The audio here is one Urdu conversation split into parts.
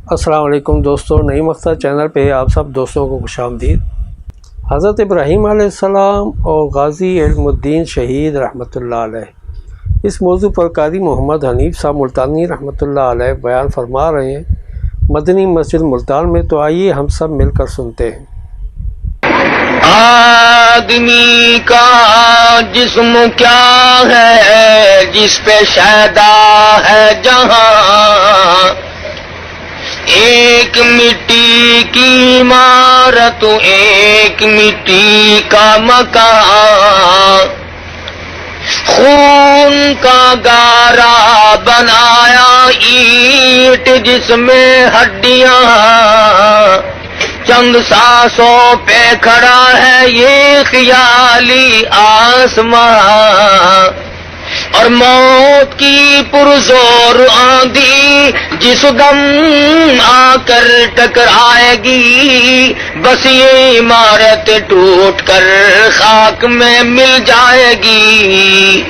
السلام علیکم دوستو، نئی مقطع چینل پہ آپ سب دوستوں کو خوش آمدید۔ حضرت ابراہیم علیہ السلام اور غازی علم الدین شہید رحمۃ اللہ علیہ، اس موضوع پر قاری محمد حنیف صاحب ملتانی رحمۃ اللہ علیہ بیان فرما رہے ہیں مدنی مسجد ملتان میں، تو آئیے ہم سب مل کر سنتے ہیں۔ آدمی کا جسم کیا ہے جس پہ شیدا ہے جہاں، ایک مٹی کی عمارت ایک مٹی کا مکان، خون کا گارا بنایا اینٹ جس میں ہڈیاں، چند سانسوں پہ کھڑا ہے یہ خیالی آسمان، اور موت کی پرزور آندھی جس دم آ کر ٹکرائے گی، بس یہ عمارت ٹوٹ کر خاک میں مل جائے گی۔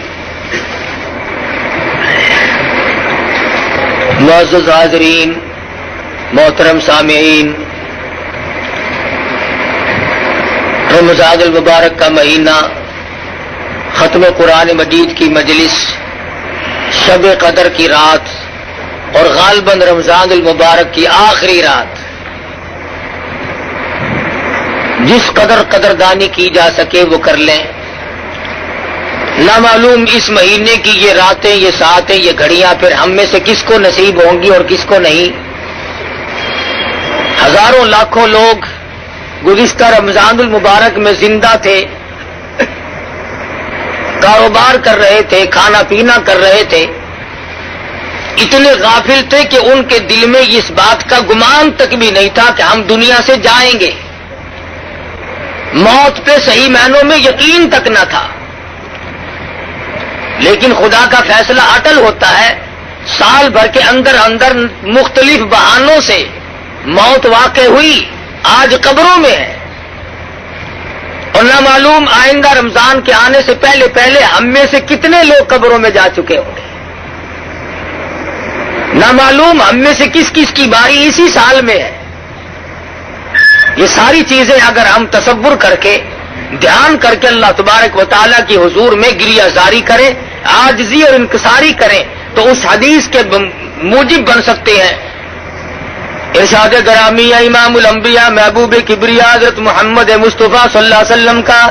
معزز حاضرین، محترم سامعین، رمضان المبارک کا مہینہ، ختم قرآن مجید کی مجلس، شب قدر کی رات، اور غالباً رمضان المبارک کی آخری رات، جس قدر قدردانی کی جا سکے وہ کر لیں۔ نامعلوم اس مہینے کی یہ راتیں، یہ ساعتیں، یہ گھڑیاں پھر ہم میں سے کس کو نصیب ہوں گی اور کس کو نہیں۔ ہزاروں لاکھوں لوگ گزشتہ رمضان المبارک میں زندہ تھے، کاروبار کر رہے تھے، کھانا پینا کر رہے تھے، اتنے غافل تھے کہ ان کے دل میں اس بات کا گمان تک بھی نہیں تھا کہ ہم دنیا سے جائیں گے۔ موت پہ صحیح معنوں میں یقین تک نہ تھا، لیکن خدا کا فیصلہ اٹل ہوتا ہے۔ سال بھر کے اندر اندر مختلف بہانوں سے موت واقع ہوئی، آج قبروں میں ہے، اور نہ معلوم آئندہ رمضان کے آنے سے پہلے پہلے ہم میں سے کتنے لوگ قبروں میں جا چکے ہوں گے۔ نہ معلوم ہم میں سے کس کس کی باری اسی سال میں ہے۔ یہ ساری چیزیں اگر ہم تصور کر کے، دھیان کر کے اللہ تبارک و تعالیٰ کی حضور میں گریہ زاری کریں، عاجزی اور انکساری کریں، تو اس حدیث کے موجب بن سکتے ہیں۔ ارشاد گرامی امام الانبیاء محبوب کبریا حضرت محمد مصطفیٰ صلی اللہ علیہ وسلم کا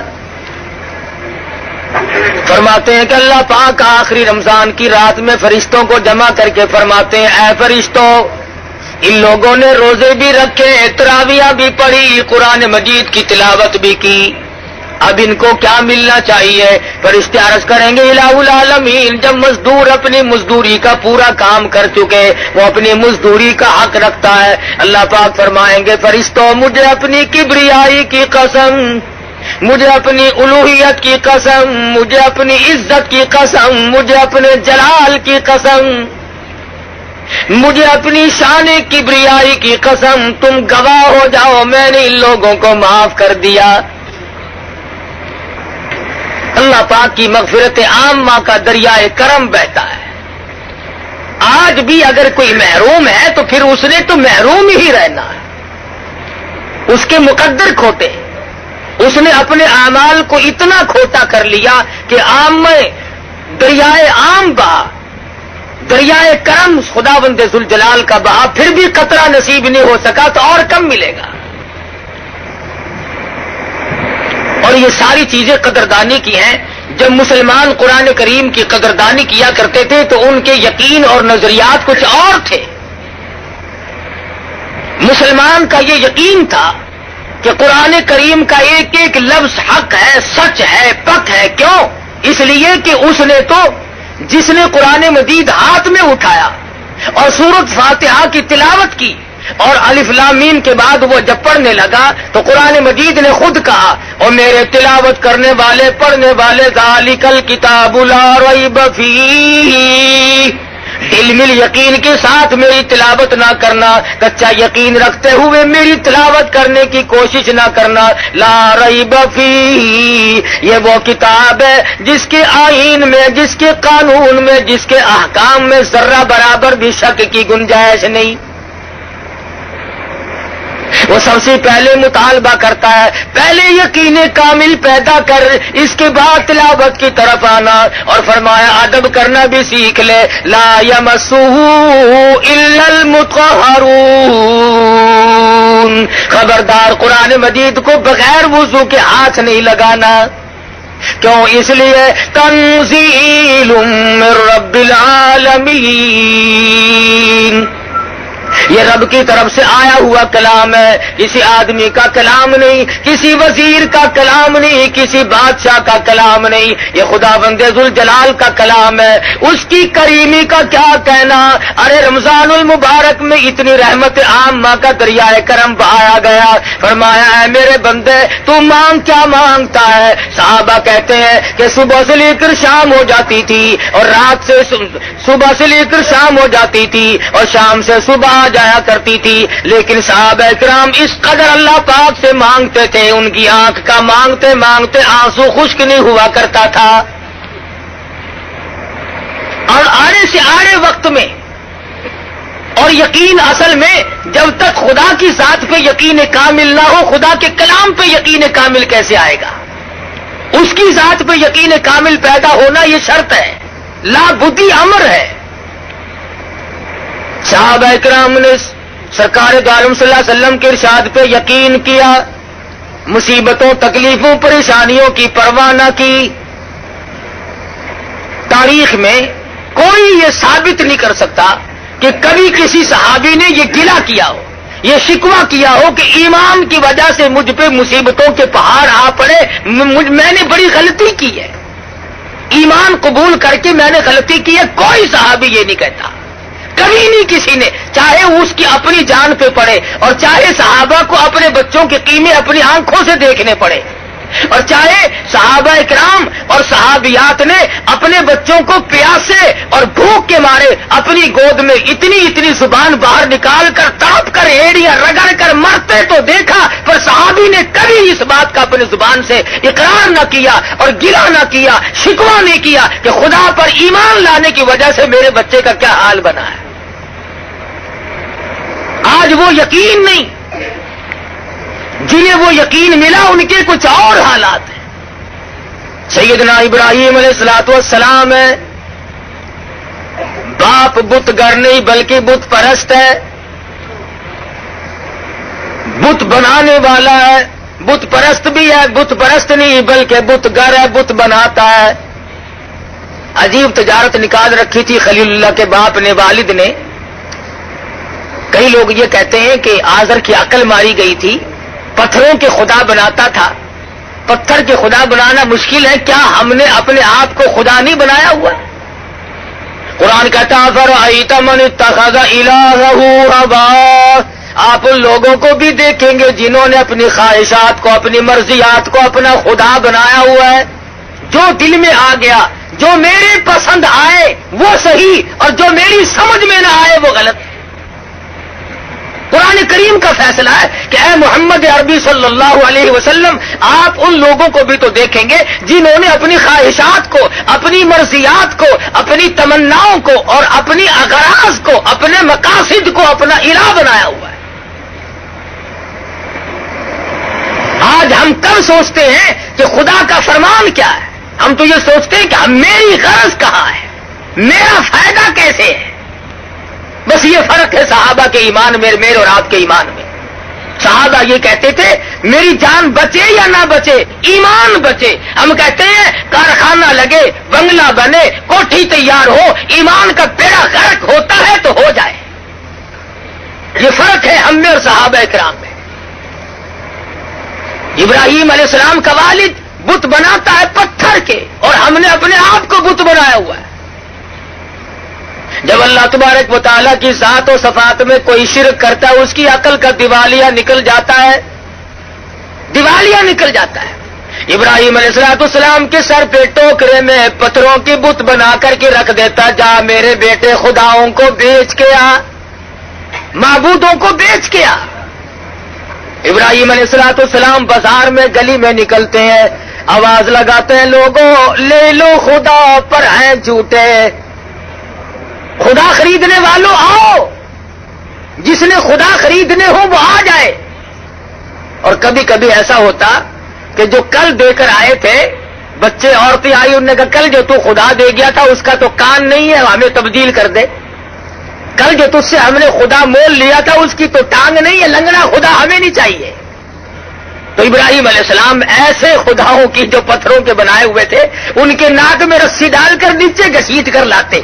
فرماتے ہیں کہ اللہ پاک آخری رمضان کی رات میں فرشتوں کو جمع کر کے فرماتے ہیں، اے فرشتوں، ان لوگوں نے روزے بھی رکھے، تراویح بھی پڑھی، قرآن مجید کی تلاوت بھی کی، اب ان کو کیا ملنا چاہیے؟ فرشتے عرض کریں گے الہ العالمین، جب مزدور اپنی مزدوری کا پورا کام کر چکے، وہ اپنی مزدوری کا حق رکھتا ہے۔ اللہ پاک فرمائیں گے فرشتوں، مجھے اپنی کبریائی کی قسم، مجھے اپنی الوہیت کی قسم، مجھے اپنی عزت کی قسم، مجھے اپنے جلال کی قسم، مجھے اپنی شان کبریائی کی قسم، تم گواہ ہو جاؤ میں نے ان لوگوں کو معاف کر دیا۔ اللہ پاک کی مغفرت عامہ کا دریائے کرم بہتا ہے۔ آج بھی اگر کوئی محروم ہے تو پھر اس نے تو محروم ہی رہنا ہے، اس کے مقدر کھوٹے، اس نے اپنے اعمال کو اتنا کھوٹا کر لیا کہ عام میں دریائے عام بہا، دریائے کرم خداوند ذوالجلال کا بہا، پھر بھی قطرہ نصیب نہیں ہو سکا تو اور کم ملے گا۔ اور یہ ساری چیزیں قدردانی کی ہیں۔ جب مسلمان قرآن کریم کی قدردانی کیا کرتے تھے تو ان کے یقین اور نظریات کچھ اور تھے۔ مسلمان کا یہ یقین تھا کہ قرآن کریم کا ایک ایک لفظ حق ہے، سچ ہے، پک ہے۔ کیوں؟ اس لیے کہ اس نے تو، جس نے قرآن مجید ہاتھ میں اٹھایا اور سورۃ فاتحہ کی تلاوت کی، اور الف لام میم کے بعد وہ جب پڑھنے لگا تو قرآن مجید نے خود کہا، اور میرے تلاوت کرنے والے، پڑھنے والے، ذالک الکتاب لا ریب فیہ، علم یقین کے ساتھ میری تلاوت نہ کرنا، کچا یقین رکھتے ہوئے میری تلاوت کرنے کی کوشش نہ کرنا۔ لا ریب فیہ، یہ وہ کتاب ہے جس کے آئین میں، جس کے قانون میں، جس کے احکام میں ذرہ برابر بھی شک کی گنجائش نہیں۔ وہ سب سے پہلے مطالبہ کرتا ہے، پہلے یقین کامل پیدا کر، اس کے بعد تلاوت کی طرف آنا، اور فرمایا ادب کرنا بھی سیکھ لے، لا یمسہ الا المطہرون، خبردار قرآن مجید کو بغیر وضو کے ہاتھ نہیں لگانا۔ کیوں؟ اس لیے تنزیل من رب العالمین، یہ رب کی طرف سے آیا ہوا کلام ہے، کسی آدمی کا کلام نہیں، کسی وزیر کا کلام نہیں، کسی بادشاہ کا کلام نہیں، یہ خدا بند ذوالجلال کا کلام ہے، اس کی کریمی کا کیا کہنا۔ ارے رمضان المبارک میں اتنی رحمت عامہ کا دریائے کرم بہایا گیا، فرمایا اے میرے بندے تو مانگ، کیا مانگتا ہے؟ صحابہ کہتے ہیں کہ صبح سے لے کر شام ہو جاتی تھی، اور رات سے صبح سے لے کر شام ہو جاتی تھی، اور شام سے صبح جایا کرتی تھی، لیکن صحابہ کرام اس قدر اللہ پاک سے مانگتے تھے، ان کی آنکھ کا مانگتے مانگتے آنسو خشک نہیں ہوا کرتا تھا۔ اور آنے سے آنے وقت میں، اور یقین اصل میں جب تک خدا کی ذات پہ یقین کامل نہ ہو، خدا کے کلام پہ یقین کامل کیسے آئے گا؟ اس کی ذات پہ یقین کامل پیدا ہونا یہ شرط ہے، لا بدی امر ہے۔ صحابہ کرام نے سرکار دو عالم صلی اللہ علیہ وسلم کے ارشاد پہ یقین کیا، مصیبتوں تکلیفوں پریشانیوں کی پرواہ نہ کی۔ تاریخ میں کوئی یہ ثابت نہیں کر سکتا کہ کبھی کسی صحابی نے یہ گلہ کیا ہو، یہ شکوہ کیا ہو کہ ایمان کی وجہ سے مجھ پہ مصیبتوں کے پہاڑ آ پڑے، میں نے بڑی غلطی کی ہے، ایمان قبول کر کے میں نے غلطی کی ہے۔ کوئی صحابی یہ نہیں کہتا، کبھی نہیں کسی نے، چاہے اس کی اپنی جان پہ پڑے، اور چاہے صحابہ کو اپنے بچوں کے قیمے اپنی آنکھوں سے دیکھنے پڑے، اور چاہے صحابہ کرام اور صحابیات نے اپنے بچوں کو پیاسے اور بھوک کے مارے اپنی گود میں اتنی زبان باہر نکال کر تڑپ کر ایڑیاں رگڑ کر مرتے تو دیکھا، پر صحابی نے کبھی اس بات کا اپنی زبان سے اقرار نہ کیا اور گلہ نہ کیا، شکوہ نہیں کیا کہ خدا پر ایمان لانے کی وجہ سے میرے بچے کا کیا حال بنا ہے۔ آج وہ یقین نہیں، جنہیں وہ یقین ملا ان کے کچھ اور حالات ہیں۔ سیدنا ابراہیم علیہ الصلوۃ والسلام ہے، باپ بت گر نہیں بلکہ بت پرست ہے، بت بنانے والا ہے، بت پرست بھی ہے، بت پرست نہیں بلکہ بت گر ہے، بت بناتا ہے۔ عجیب تجارت نکال رکھی تھی خلیل اللہ کے باپ نے، والد نے۔ کئی لوگ یہ کہتے ہیں کہ آزر کی عقل ماری گئی تھی، پتھروں کے خدا بناتا تھا۔ پتھر کے خدا بنانا مشکل ہے، کیا ہم نے اپنے آپ کو خدا نہیں بنایا ہوا؟ قرآن کہتا فرأیت من اتخذ الہہ ہواہ، آپ ان لوگوں کو بھی دیکھیں گے جنہوں نے اپنی خواہشات کو، اپنی مرضیات کو اپنا خدا بنایا ہوا ہے۔ جو دل میں آ گیا، جو میرے پسند آئے وہ صحیح، اور جو میری سمجھ میں نہ آئے وہ غلط۔ قرآن کریم کا فیصلہ ہے کہ اے محمد عربی صلی اللہ علیہ وسلم، آپ ان لوگوں کو بھی تو دیکھیں گے جنہوں نے اپنی خواہشات کو، اپنی مرضیات کو، اپنی تمناؤں کو اور اپنی اغراض کو، اپنے مقاصد کو اپنا الہ بنایا ہوا ہے۔ آج ہم کب سوچتے ہیں کہ خدا کا فرمان کیا ہے؟ ہم تو یہ سوچتے ہیں کہ میری غرض کہاں ہے، میرا فائدہ کیسے ہے۔ بس یہ فرق ہے صحابہ کے ایمان میں، میرے اور آپ کے ایمان میں۔ صحابہ یہ کہتے تھے میری جان بچے یا نہ بچے، ایمان بچے۔ ہم کہتے ہیں کارخانہ لگے، بنگلہ بنے، کوٹھی تیار ہو، ایمان کا بیڑا غرق ہوتا ہے تو ہو جائے۔ یہ فرق ہے ہم میں اور صحابہ کرام میں۔ ابراہیم علیہ السلام کا والد بت بناتا ہے پتھر کے، اور ہم نے اپنے آپ کو بت بنایا ہوا ہے۔ جب اللہ تبارک و تعالیٰ کی ذات و صفات میں کوئی شرک کرتا ہے، اس کی عقل کا دیوالیہ نکل جاتا ہے، دیوالیہ نکل جاتا ہے۔ ابراہیم علیہ السلام کے سر پہ ٹوکرے میں پتھروں کی بت بنا کر کے رکھ دیتا، جا میرے بیٹے خداؤں کو بیچ کے آ، معبودوں کو بیچ کے آ۔ ابراہیم علیہ السلام بازار میں گلی میں نکلتے ہیں، آواز لگاتے ہیں لوگوں لے لو خدا پر ہیں جھوٹے، خدا خریدنے والوں آؤ، جس نے خدا خریدنے ہو وہ آ جائے۔ اور کبھی کبھی ایسا ہوتا کہ جو کل دے کر آئے تھے بچے عورتیں آئی، انہوں نے کہا کل جو تو خدا دے گیا تھا اس کا تو کان نہیں ہے، ہمیں تبدیل کر دے. کل جو تجھ سے ہم نے خدا مول لیا تھا اس کی تو ٹانگ نہیں ہے، لنگڑا خدا ہمیں نہیں چاہیے. تو ابراہیم علیہ السلام ایسے خداؤں کی جو پتھروں کے بنائے ہوئے تھے ان کے ناک میں رسی ڈال کر نیچے گھسیٹ کر لاتے.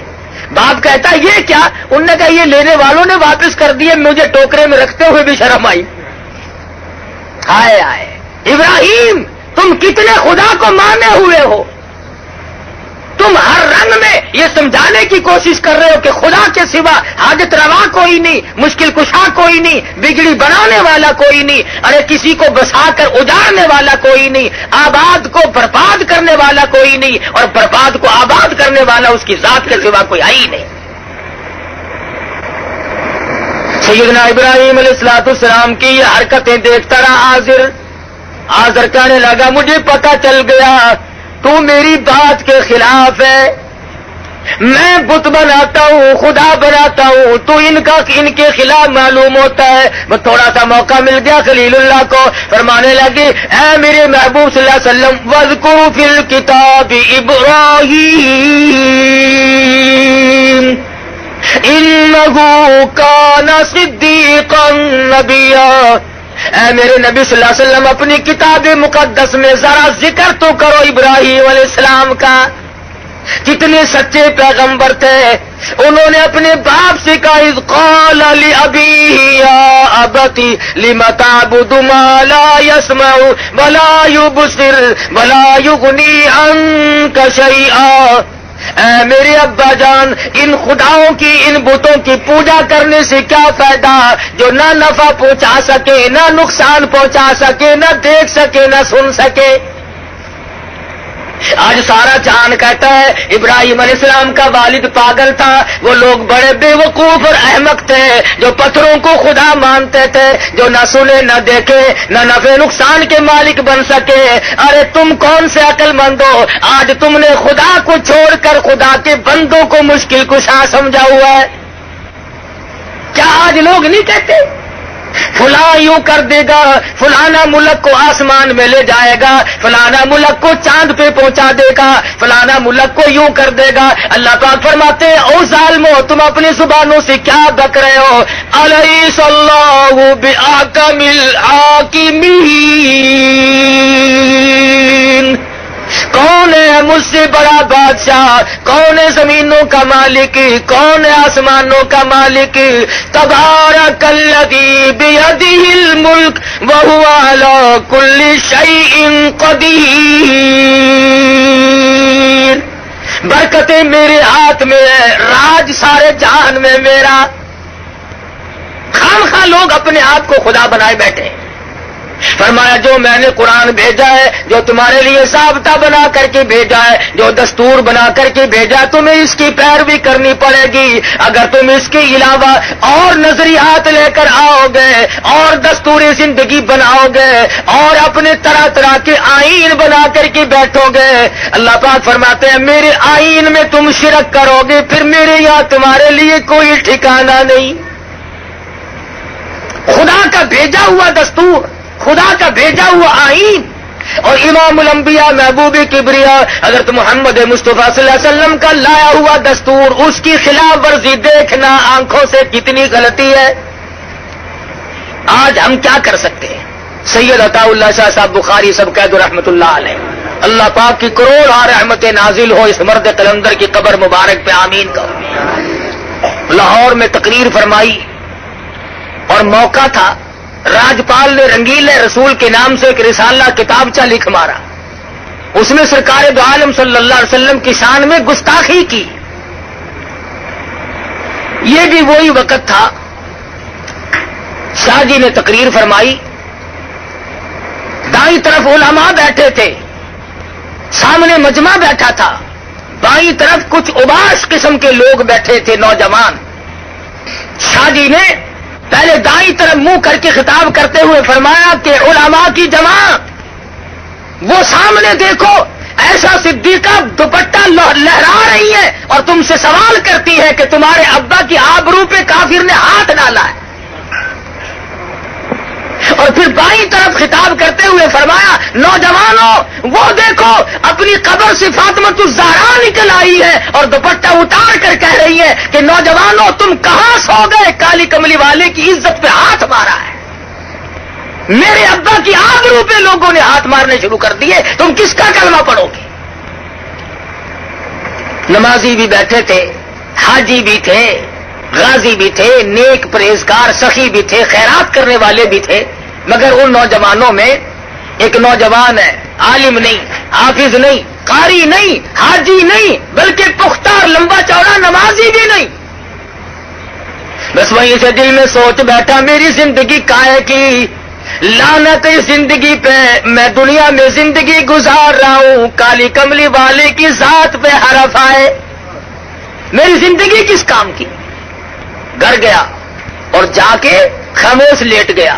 باپ کہتا یہ کیا؟ انہوں نے کہا یہ لینے والوں نے واپس کر دیے، مجھے ٹوکرے میں رکھتے ہوئے بھی شرم آئی. ہائے ہائے ابراہیم، تم کتنے خدا کو مانے ہوئے ہو. تم ہر رنگ میں یہ سمجھانے کی کوشش کر رہے ہو کہ خدا کے سوا حاجت روا کوئی نہیں، مشکل کشا کوئی نہیں، بگڑی بنانے والا کوئی نہیں، ارے کسی کو بسا کر اجاڑنے والا کوئی نہیں، آباد کو برباد کرنے والا کوئی نہیں، اور برباد کو آباد کرنے والا اس کی ذات کے سوا کوئی ہے ہی نہیں. سیدنا ابراہیم علیہ السلام کی یہ حرکتیں دیکھتا رہا آزر کہنے لگا مجھے پتہ چل گیا تو میری بات کے خلاف ہے. میں بت بناتا ہوں، خدا بناتا ہوں، تو ان کے خلاف معلوم ہوتا ہے. وہ تھوڑا سا موقع مل گیا خلیل اللہ کو، فرمانے لگے اے میرے محبوب صلی اللہ علیہ وسلم وَاذْكُرْ فِي الْكِتَابِ إِبْرَاهِيمَ إِنَّهُ كَانَ صِدِّيقًا نَبِيًّا. اے میرے نبی صلی اللہ علیہ وسلم اپنی کتاب مقدس میں ذرا ذکر تو کرو ابراہیم علیہ السلام کا. کتنے سچے پیغمبر تھے. انہوں نے اپنے باپ سے کہا اذ قال لأبیہ یا ابتی لم تعبد ما لا يسمع ولا يبصر ولا يغنی عنک شیئا. اے میرے ابا جان، ان خداؤں کی، ان بتوں کی پوجا کرنے سے کیا فائدہ جو نہ نفع پہنچا سکے، نہ نقصان پہنچا سکے، نہ دیکھ سکے، نہ سن سکے. آج سارا جہان کہتا ہے ابراہیم علیہ السلام کا والد پاگل تھا، وہ لوگ بڑے بے وقوف اور احمق تھے جو پتھروں کو خدا مانتے تھے، جو نہ سنے نہ دیکھے نہ نفع نقصان کے مالک بن سکے. ارے تم کون سے عقل مند ہو؟ آج تم نے خدا کو چھوڑ کر خدا کے بندوں کو مشکل کشا سمجھا ہوا ہے. کیا آج لوگ نہیں کہتے فلاں یوں کر دے گا، فلانا ملک کو آسمان میں لے جائے گا، فلانا ملک کو چاند پہ پہنچا دے گا، فلانا ملک کو یوں کر دے گا. اللہ پاک فرماتے ہیں او ظالمو، تم اپنی زبانوں سے کیا بک رہے ہو؟ الیس اللہ بأحکم الحاکمین. کون ہے مجھ سے بڑا بادشاہ؟ کون ہے زمینوں کا مالک؟ کون ہے آسمانوں کا مالک؟ تبارک الذی بیدہ الملک وہو علی کل شیء قدیر. برکتیں میرے ہاتھ میں ہے، راج سارے جہان میں میرا. خام خواہ لوگ اپنے آپ کو خدا بنائے بیٹھے. فرمایا جو میں نے قرآن بھیجا ہے، جو تمہارے لیے ضابطہ بنا کر کے بھیجا ہے، جو دستور بنا کر کے بھیجا، تمہیں اس کی پیروی کرنی پڑے گی. اگر تم اس کے علاوہ اور نظریات لے کر آؤ گے اور دستور زندگی بناؤ گے اور اپنے طرح طرح کے آئین بنا کر کے بیٹھو گے، اللہ پاک فرماتے ہیں میرے آئین میں تم شرک کرو گے، پھر میرے یہاں تمہارے لیے کوئی ٹھکانہ نہیں. خدا کا بھیجا ہوا دستور، خدا کا بھیجا ہوا آئین اور امام الانبیاء محبوب کبریا حضرت محمد مصطفیٰ صلی اللہ علیہ وسلم کا لایا ہوا دستور، اس کی خلاف ورزی دیکھنا آنکھوں سے کتنی غلطی ہے. آج ہم کیا کر سکتے ہیں؟ سید عطا اللہ شاہ صاحب بخاری سب قید رحمت اللہ علیہ، اللہ پاک کی کروڑ رحمتیں نازل ہو اس مرد قلندر کی قبر مبارک پہ آمین کہو. لاہور میں تقریر فرمائی اور موقع تھا، راجپال نے رنگیلے رسول کے نام سے ایک رسالہ کتابچہ لکھ مارا. اس میں سرکار دو عالم صلی اللہ علیہ وسلم کی شان میں گستاخی کی. یہ بھی وہی وقت تھا، شاہ جی نے تقریر فرمائی، دائیں طرف علماء بیٹھے تھے، سامنے مجمع بیٹھا تھا، بائیں طرف کچھ اباش قسم کے لوگ بیٹھے تھے نوجوان. شاہ جی نے پہلے دائیں طرف منہ کر کے خطاب کرتے ہوئے فرمایا کہ علماء کی جماعت وہ سامنے دیکھو، ایسا صدیقہ دوپٹہ لہرا رہی ہے اور تم سے سوال کرتی ہے کہ تمہارے ابا کی آبرو پہ کافر نے ہاتھ ڈالا ہے. اور پھر بائیں طرف خطاب کرتے ہوئے فرمایا نوجوانوں وہ دیکھو اپنی قبر سے فاطمۃ الزہرا نکل آئی ہے اور دوپٹہ اتار کر کہہ رہی ہے کہ نوجوانوں تم کہاں سو گئے، کالی کملی والے کی عزت پہ ہاتھ مارا ہے، میرے ابا کی آبرو پہ لوگوں نے ہاتھ مارنے شروع کر دیے، تم کس کا کلمہ پڑھو گے؟ نمازی بھی بیٹھے تھے، حاجی بھی تھے، غازی بھی تھے، نیک پرہیزگار سخی بھی تھے، خیرات کرنے والے بھی تھے، مگر ان نوجوانوں میں ایک نوجوان ہے، عالم نہیں، حافظ نہیں، قاری نہیں، حاجی نہیں، بلکہ پختہ اور لمبا چوڑا نمازی بھی نہیں، بس وہیں سے دل میں سوچ بیٹھا میری زندگی کائے کی لعنت اس زندگی پہ، میں دنیا میں زندگی گزار رہا ہوں، کالی کملی والے کی ذات پہ حرف آئے، میری زندگی کس کام کی؟ گھر گیا اور جا کے خاموش لیٹ گیا۔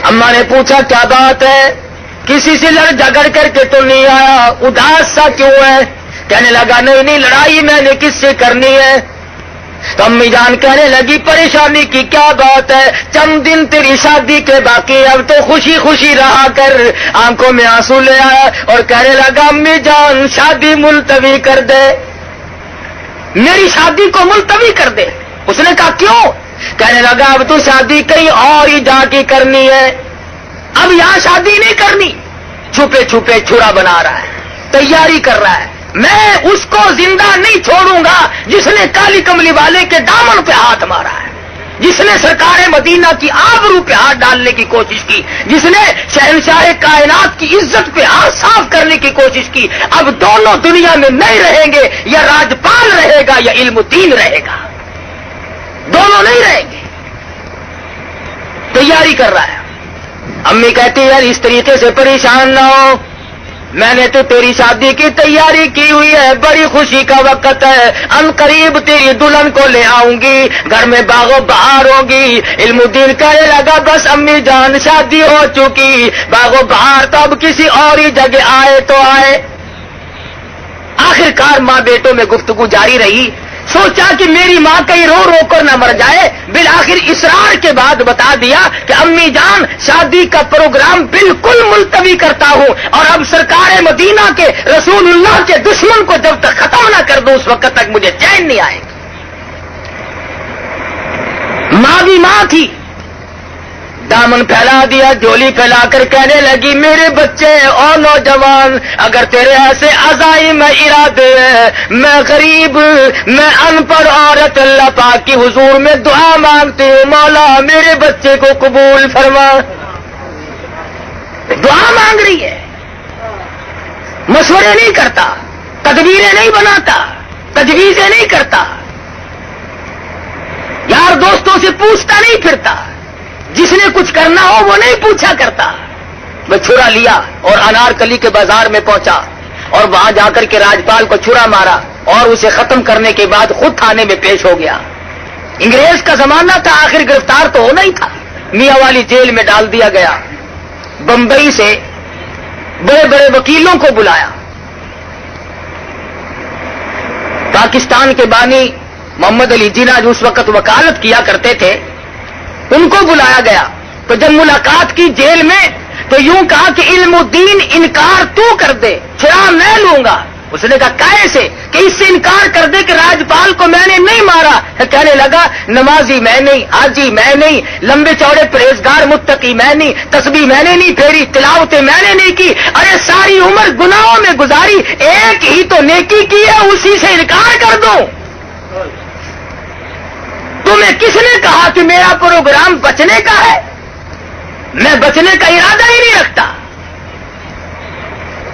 اماں نے پوچھا کیا بات ہے، کسی سے لڑ جھگڑ کر کے تو نہیں آیا، اداس سا کیوں ہے؟ کہنے لگا نہیں لڑائی میں نے کس سے کرنی ہے۔ تو امی جان کہنے لگی پریشانی کی کیا بات ہے، چند دن تیری شادی کے باقی، اب تو خوشی خوشی رہا کر۔ آنکھوں میں آنسو لے آیا اور کہنے لگا امی جان شادی ملتوی کر دے، میری شادی کو ملتوی کر دے۔ اس نے کہا کیوں؟ کہنے لگا اب تو شادی کہیں اور ہی جا کے کرنی ہے، اب یہاں شادی نہیں کرنی۔ چھپے چھپے چھرا بنا رہا ہے، تیاری کر رہا ہے، میں اس کو زندہ نہیں چھوڑوں گا جس نے کالی کملی والے کے دامن پہ ہاتھ مارا ہے، جس نے سرکار مدینہ کی آبرو پہ ہاتھ ڈالنے کی کوشش کی، جس نے شہنشاہ کائنات کی عزت پہ ہاتھ صاف کرنے کی کوشش کی۔ اب دونوں دنیا میں نہیں رہیں گے، یا راجپال رہے گا یا علم الدین رہے گا، دونوں نہیں رہیں گے۔ تیاری کر رہا ہے۔ امی کہتی یار اس طریقے سے پریشان نہ ہو، میں نے تو تیری شادی کی تیاری کی ہوئی ہے، بڑی خوشی کا وقت ہے، ان قریب تیری دلہن کو لے آؤں گی، گھر میں باغ و بہار ہوگی۔ علم الدین کہنے لگا بس امی جان شادی ہو چکی، باغ و بہار تو اب کسی اور ہی جگہ آئے تو آئے۔ آخرکار ماں بیٹوں میں گفتگو جاری رہی، سوچا کہ میری ماں کہیں رو رو کر نہ مر جائے، بالآخر اصرار کے بعد بتا دیا کہ امی جان شادی کا پروگرام بالکل ملتوی کرتا ہوں، اور اب سرکار مدینہ کے رسول اللہ کے دشمن کو جب تک ختم نہ کر دوں اس وقت تک مجھے چین نہیں آئے گا۔ ماں بھی ماں تھی، دامن پھیلا دیا، جولی پھیلا کر کہنے لگی میرے بچے اور نوجوان، اگر تیرے ایسے عزائم ارادے ہیں، میں غریب، میں ان پڑھ عورت اللہ پاک کی حضور میں دعا مانگتی ہوں، مولا میرے بچے کو قبول فرما۔ دعا مانگ رہی ہے، مشورے نہیں کرتا، تدبیریں نہیں بناتا، تجویزیں نہیں کرتا، یار دوستوں سے پوچھتا نہیں پھرتا، جس نے کچھ کرنا ہو وہ نہیں پوچھا کرتا۔ میں چھرا لیا اور انار کلی کے بازار میں پہنچا اور وہاں جا کر کے راجپال کو چھرا مارا اور اسے ختم کرنے کے بعد خود تھانے میں پیش ہو گیا۔ انگریز کا زمانہ تھا، آخر گرفتار تو ہونا ہی تھا، میاں والی جیل میں ڈال دیا گیا۔ بمبئی سے بڑے بڑے وکیلوں کو بلایا، پاکستان کے بانی محمد علی جناح جو اس وقت وکالت کیا کرتے تھے ان کو بلایا گیا۔ تو جب ملاقات کی جیل میں تو یوں کہا کہ علم الدین انکار تو کر دے، چھرا میں لوں گا۔ اس نے کہا کیسے؟ کہ اس سے انکار کر دے کہ راجپال کو میں نے نہیں مارا۔ کہنے لگا نمازی میں نہیں، حاجی میں نہیں، لمبے چوڑے پرہیزگار متقی میں نہیں، تسبیح میں نے نہیں پھیری، تلاوتیں میں نے نہیں کی، ارے ساری عمر گناہوں میں گزاری، ایک ہی تو نیکی کی ہے، اسی سے انکار کر دوں۔ تمہیں کس نے کہا کہ میرا پروگرام بچنے کا ہے؟ میں بچنے کا ارادہ ہی نہیں رکھتا۔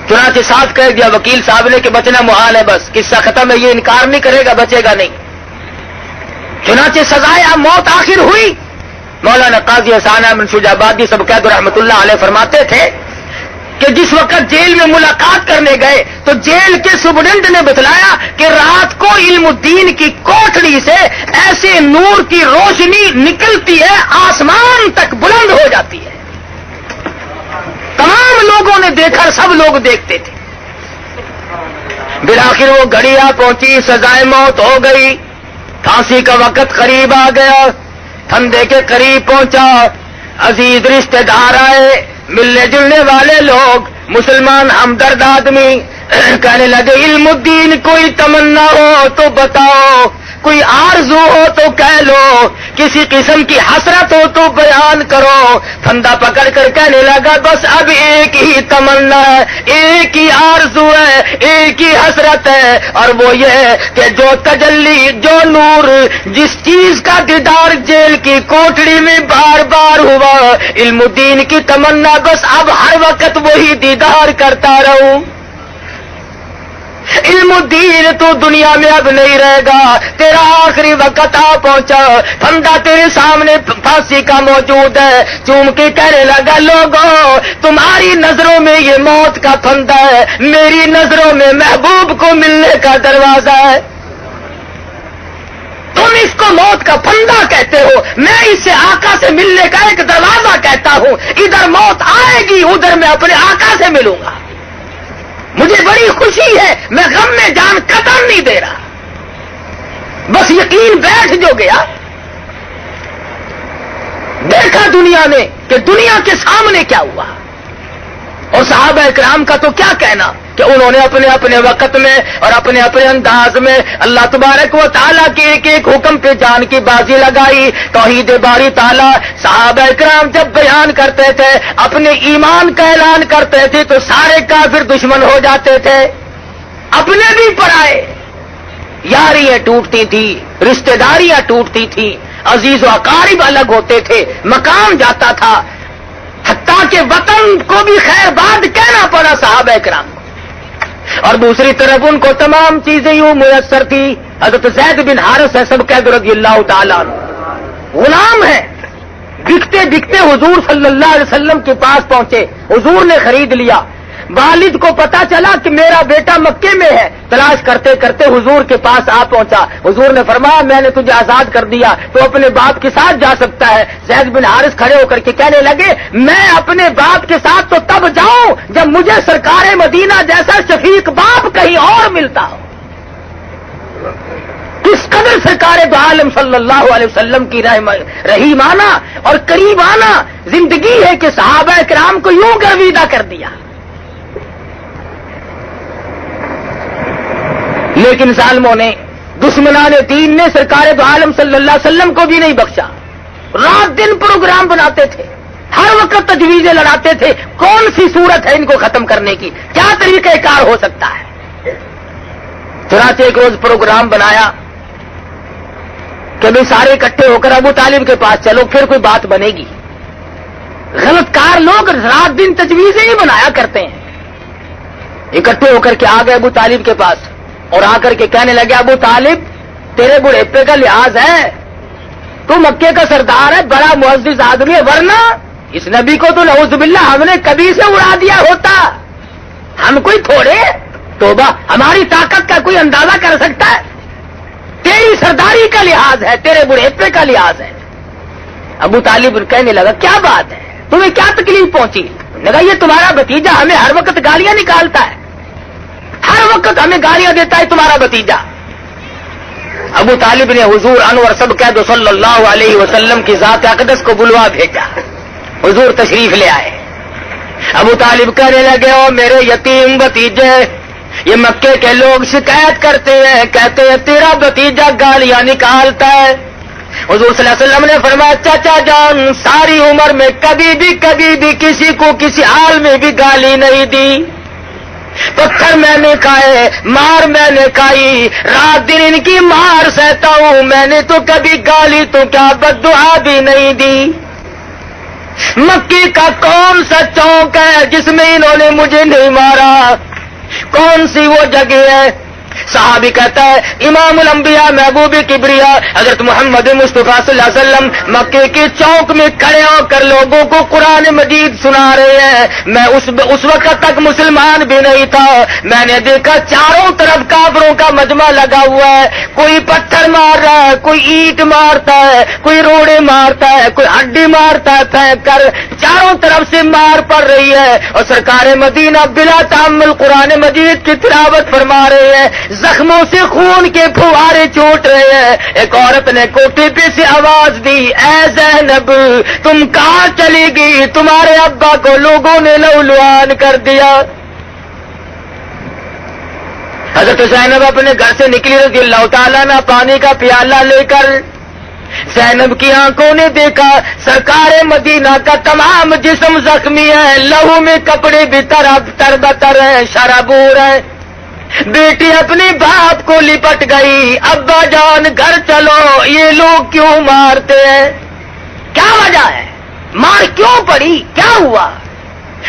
چنانچہ صاف کہہ دیا وکیل صاحب نے کہ بچنا محال ہے، بس قصہ ختم ہے، یہ انکار نہیں کرے گا، بچے گا نہیں۔ چنانچہ سزائے موت آخر ہوئی۔ مولانا قاضی حسان احمد شجابادی سب قید رحمت اللہ علیہ فرماتے تھے کہ جس وقت جیل میں ملاقات کرنے گئے تو جیل کے سپرڈنٹ نے بتلایا کہ رات کو علم الدین کی کوٹڑی سے ایسے نور کی روشنی نکلتی ہے، آسمان تک بلند ہو جاتی ہے۔ تمام لوگوں نے دیکھا، سب لوگ دیکھتے تھے۔ بالآخر وہ گھڑی آ پہنچی، سزائے موت ہو گئی، پھانسی کا وقت قریب آ گیا، پھندے کے قریب پہنچا۔ عزیز رشتے دار آئے, ملنے جلنے والے لوگ, مسلمان ہمدرد آدمی کہنے لگے علم الدین کوئی تمنا ہو تو بتاؤ, کوئی آرزو ہو تو کہہ لو, کسی قسم کی حسرت ہو تو بیان کرو. پھندا پکڑ کر کہنے لگا بس اب ایک ہی تمنا ہے, ایک ہی آرزو ہے, ایک ہی حسرت ہے, اور وہ یہ ہے کہ جو تجلی, جو نور, جس چیز کا دیدار جیل کی کوٹڑی میں بار بار ہوا, علم الدین کی تمنا بس اب ہر وقت وہی دیدار کرتا رہوں. علم الدین تو دنیا میں اب نہیں رہے گا, تیرا آخری وقت آ پہنچا, پھندا تیرے سامنے پھانسی کا موجود ہے. چوم کے کہنے لگا لوگوں تمہاری نظروں میں یہ موت کا پھندا ہے, میری نظروں میں محبوب کو ملنے کا دروازہ ہے. تم اس کو موت کا پھندا کہتے ہو, میں اسے آقا سے ملنے کا ایک دروازہ کہتا ہوں. ادھر موت آئے گی, ادھر میں اپنے آقا سے ملوں گا. مجھے بڑی خوشی ہے, میں غم میں جان قطر نہیں دے رہا, بس یقین بیٹھ جو گیا. دیکھا دنیا نے کہ دنیا کے سامنے کیا ہوا, اور صحابہ اکرام کا تو کیا کہنا کہ انہوں نے اپنے اپنے وقت میں اور اپنے اپنے انداز میں اللہ تبارک و تعالیٰ کے ایک ایک حکم پہ جان کی بازی لگائی. توحید باری تعالیٰ صحابہ اکرام جب بیان کرتے تھے, اپنے ایمان کا اعلان کرتے تھے تو سارے کافر دشمن ہو جاتے تھے, اپنے بھی پرائے. یاریاں ٹوٹتی تھی, رشتہ داریاں ٹوٹتی تھی, عزیز و اقارب الگ ہوتے تھے, مقام جاتا تھا, حتیٰ کہ وطن کو بھی خیر باد کہنا پڑا صحابہ اکرام کو. اور دوسری طرف ان کو تمام چیزیں یوں میسر تھی. حضرت زید بن حارث ہے سب قید رضی اللہ تعالیٰ عنہ, غلام ہے, بکتے بکتے حضور صلی اللہ علیہ وسلم کے پاس پہنچے, حضور نے خرید لیا. والد کو پتا چلا کہ میرا بیٹا مکے میں ہے, تلاش کرتے کرتے حضور کے پاس آ پہنچا. حضور نے فرمایا میں نے تجھے آزاد کر دیا, تو اپنے باپ کے ساتھ جا سکتا ہے. زید بن حارث کھڑے ہو کر کے کہنے لگے میں اپنے باپ کے ساتھ تو تب جاؤں جب مجھے سرکار مدینہ جیسا شفیق باپ کہیں اور ملتا ہو. کس قدر سرکار دو عالم صلی اللہ علیہ وسلم کی رحیمانہ اور قریبانہ زندگی ہے کہ صحابہ کرام کو یوں گرویدہ کر دیا. لیکن ظالموں نے, دشمنان دین نے سرکار دو عالم صلی اللہ علیہ وسلم کو بھی نہیں بخشا. رات دن پروگرام بناتے تھے, ہر وقت تجویزیں لڑاتے تھے, کون سی صورت ہے ان کو ختم کرنے کی, کیا طریقہ کار ہو سکتا ہے. چنانچہ ایک روز پروگرام بنایا کہ بھائی سارے اکٹھے ہو کر ابو طالب کے پاس چلو, پھر کوئی بات بنے گی. غلط کار لوگ رات دن تجویزیں ہی بنایا کرتے ہیں. اکٹھے ہو کر کے آ گئے ابو طالب کے پاس, اور آ کر کے کہنے لگے ابو طالب تیرے بڑھیپے کا لحاظ ہے, تو مکے کا سردار ہے, بڑا معزز آدمی ہے, ورنہ اس نبی کو تو نعوذ باللہ ہم نے کبھی سے اڑا دیا ہوتا. ہم کوئی تھوڑے, توبہ, ہماری طاقت کا کوئی اندازہ کر سکتا ہے. تیری سرداری کا لحاظ ہے, تیرے بڑھیپے کا لحاظ ہے. ابو طالب کہنے لگا کیا بات ہے, تمہیں کیا تکلیف پہنچی؟ لگا یہ تمہارا بھتیجا ہمیں ہر وقت گالیاں نکالتا ہے, ہر وقت ہمیں گالیاں دیتا ہے تمہارا بھتیجا. ابو طالب نے حضور انور سب قید صلی اللہ علیہ وسلم کی ذات اقدس کو بلوا بھیجا. حضور تشریف لے آئے. ابو طالب کہنے لگے او میرے یتیم بھتیجے, یہ مکے کے لوگ شکایت کرتے ہیں, کہتے ہیں تیرا بھتیجا گالیاں نکالتا ہے. حضور صلی اللہ علیہ وسلم نے فرمایا چچا جان ساری عمر میں کبھی بھی کسی کو کسی حال میں بھی گالی نہیں دی. پتھر میں نے کھائے, مار میں نے کھائی, رات دن ان کی مار سہتا ہوں, میں نے تو کبھی گالی تو کیا بد دعا بھی نہیں دی. مکی کا کون سا چوک ہے جس میں انہوں نے مجھے نہیں مارا, کون سی وہ جگہ ہے؟ صحابی کہتا ہے امام الانبیاء محبوب کبریا حضرت محمد مصطفیٰ صلی اللہ علیہ وسلم مکے کے چوک میں کھڑے ہو کر لوگوں کو قرآن مجید سنا رہے ہیں. میں اس وقت تک مسلمان بھی نہیں تھا. میں نے دیکھا چاروں طرف کافروں کا مجمع لگا ہوا ہے, کوئی پتھر مار رہا ہے, کوئی اینٹ مارتا ہے, کوئی روڑے مارتا ہے, کوئی ہڈی مارتا ہے پھینک کر, چاروں طرف سے مار پڑ رہی ہے. اور سرکار مدینہ بلا تحمل قرآن مجید کی تلاوت فرما رہے ہیں. زخموں سے خون کے پھوارے چھوٹ رہے ہیں. ایک عورت نے کوٹے پہ سے آواز دی, اے زینب تم کہاں چلی گئی؟ تمہارے ابا کو لوگوں نے لولوان کر دیا. حضرت زینب اپنے گھر سے نکلی رضی اللہ تعالیٰ نے پانی کا پیالہ لے کر. زینب کی آنکھوں نے دیکھا سرکار مدینہ کا تمام جسم زخمی ہے, لہو میں کپڑے بھی تر ہیں, شرابور ہیں. بیٹی اپنے باپ کو لپٹ گئی, ابا جان گھر چلو, یہ لوگ کیوں مارتے ہیں؟ کیا وجہ ہے؟ مار کیوں پڑی؟ کیا ہوا؟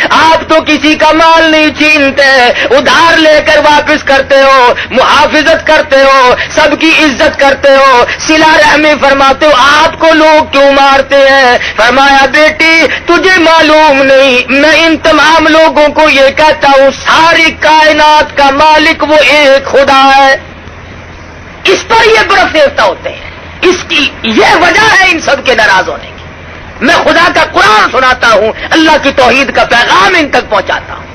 آپ تو کسی کا مال نہیں چھینتے, ادھار لے کر واپس کرتے ہو, محافظت کرتے ہو, سب کی عزت کرتے ہو, صلہ رحمی فرماتے ہو, آپ کو لوگ کیوں مارتے ہیں؟ فرمایا بیٹی تجھے معلوم نہیں, میں ان تمام لوگوں کو یہ کہتا ہوں ساری کائنات کا مالک وہ ایک خدا ہے. اس پر یہ برف ریختہ ہوتے ہیں, اس کی یہ وجہ ہے ان سب کے ناراض ہونے کی. میں خدا کا قرآن سناتا ہوں, اللہ کی توحید کا پیغام ان تک پہنچاتا ہوں.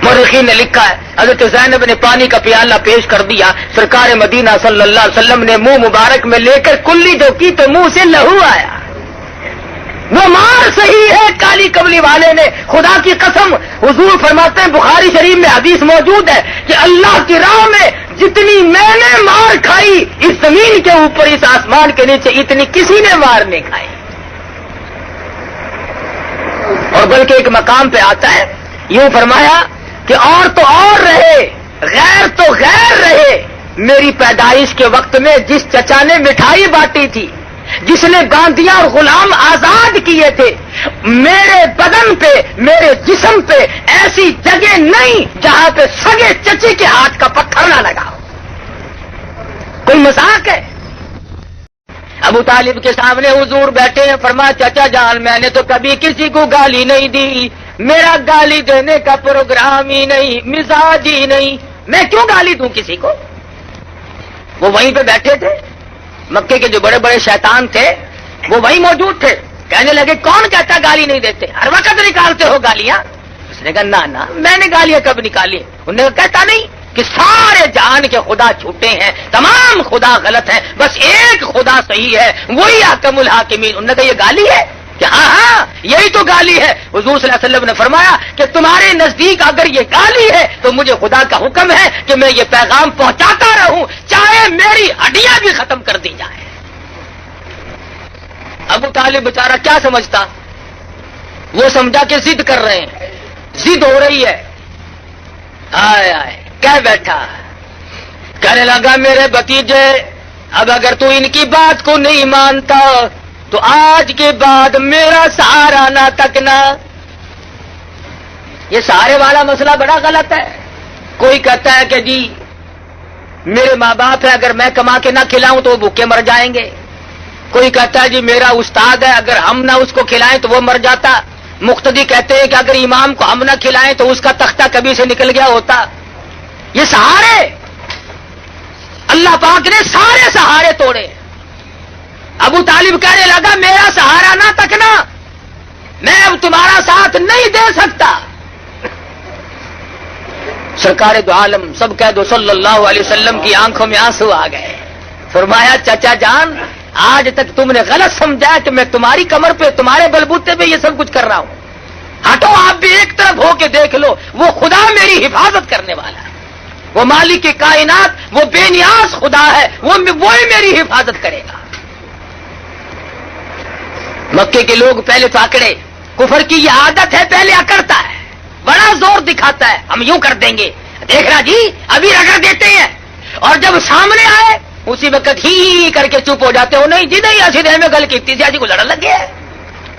مورخین نے لکھا ہے حضرت زینب نے پانی کا پیالہ پیش کر دیا, سرکار مدینہ صلی اللہ علیہ وسلم نے منہ مبارک میں لے کر کلی جو کی تو منہ سے لہو آیا. وہ مار صحیح ہے کالی کملی والے نے, خدا کی قسم حضور فرماتے ہیں بخاری شریف میں حدیث موجود ہے کہ اللہ کی راہ میں جتنی میں نے مار کھائی اس زمین کے اوپر اس آسمان کے نیچے اتنی کسی نے مار نہیں کھائی. اور بلکہ ایک مقام پہ آتا ہے یوں فرمایا کہ اور تو اور رہے, غیر تو غیر رہے, میری پیدائش کے وقت میں جس چچا نے مٹھائی بانٹی تھی, جس نے گاندیاں اور غلام آزاد کیے تھے, میرے بدن پہ میرے جسم پہ ایسی جگہ نہیں جہاں پہ سگے چچے کے ہاتھ کا پتھر نہ لگا ہو. کوئی مذاق ہے؟ ابو طالب کے سامنے حضور بیٹھے ہیں, فرمایا چچا جان میں نے تو کبھی کسی کو گالی نہیں دی, میرا گالی دینے کا پروگرام ہی نہیں, مزاج ہی نہیں, میں کیوں گالی دوں کسی کو؟ وہ وہیں پہ بیٹھے تھے, مکے کے جو بڑے بڑے شیطان تھے وہ وہیں موجود تھے. کہنے لگے کون کہتا گالی نہیں دیتے, ہر وقت نکالتے ہو گالیاں؟ اس نے کہا نہ میں نے گالیاں کب نکالی؟ انہوں نے کہتا نہیں کہ سارے جہان کے خدا جھوٹے ہیں, تمام خدا غلط ہیں, بس ایک خدا صحیح ہے, وہی حکم الحاکمین. انہوں نے کہا یہ گالی ہے؟ کہ ہاں یہی تو گالی ہے. حضور صلی اللہ علیہ وسلم نے فرمایا کہ تمہارے نزدیک اگر یہ گالی ہے تو مجھے خدا کا حکم ہے کہ میں یہ پیغام پہنچاتا رہوں چاہے میری ہڈیاں بھی ختم کر دی جائیں. ابو طالب بیچارہ کیا سمجھتا, وہ سمجھا کہ ضد کر رہے ہیں, ضد ہو رہی ہے. آئے آئے کہہ بیٹھا, کہنے لگا میرے بھتیجے اب اگر تو ان کی بات کو نہیں مانتا تو آج کے بعد میرا سہارا نہ تکنا. یہ سہارے والا مسئلہ بڑا غلط ہے. کوئی کہتا ہے کہ جی میرے ماں باپ ہے, اگر میں کما کے نہ کھلاؤں تو وہ بھوکے مر جائیں گے. کوئی کہتا ہے جی میرا استاد ہے, اگر ہم نہ اس کو کھلائیں تو وہ مر جاتا. مقتدی کہتے ہیں کہ اگر امام کو ہم نہ کھلائیں تو اس کا تختہ کبھی سے نکل گیا ہوتا. یہ سہارے, اللہ پاک نے سارے سہارے توڑے. ابو طالب کہنے لگا میرا سہارا نہ تکنا, میں اب تمہارا ساتھ نہیں دے سکتا. سرکار دو عالم سب کہہ دو صلی اللہ علیہ وسلم کی آنکھوں میں آنسو آ گئے. فرمایا چچا جان آج تک تم نے غلط سمجھا کہ میں تمہاری کمر پہ تمہارے بلبوتے پہ یہ سب کچھ کر رہا ہوں. ہٹو آپ بھی ایک طرف ہو کے دیکھ لو, وہ خدا میری حفاظت کرنے والا ہے, وہ مالک کائنات, وہ بے نیاز خدا ہے, وہی میری حفاظت کرے گا. مکے کے لوگ پہلے تو اکڑے, کفر کی یہ عادت ہے, پہلے اکڑتا ہے, بڑا زور دکھاتا ہے, ہم یوں کر دیں گے, دیکھنا جی ابھی رگڑ دیتے ہیں, اور جب سامنے آئے اسی وقت ہی کر کے چپ ہو جاتے ہو. نہیں جی نہیں ایسی دیر میں گل کی جی کو لڑن لگے,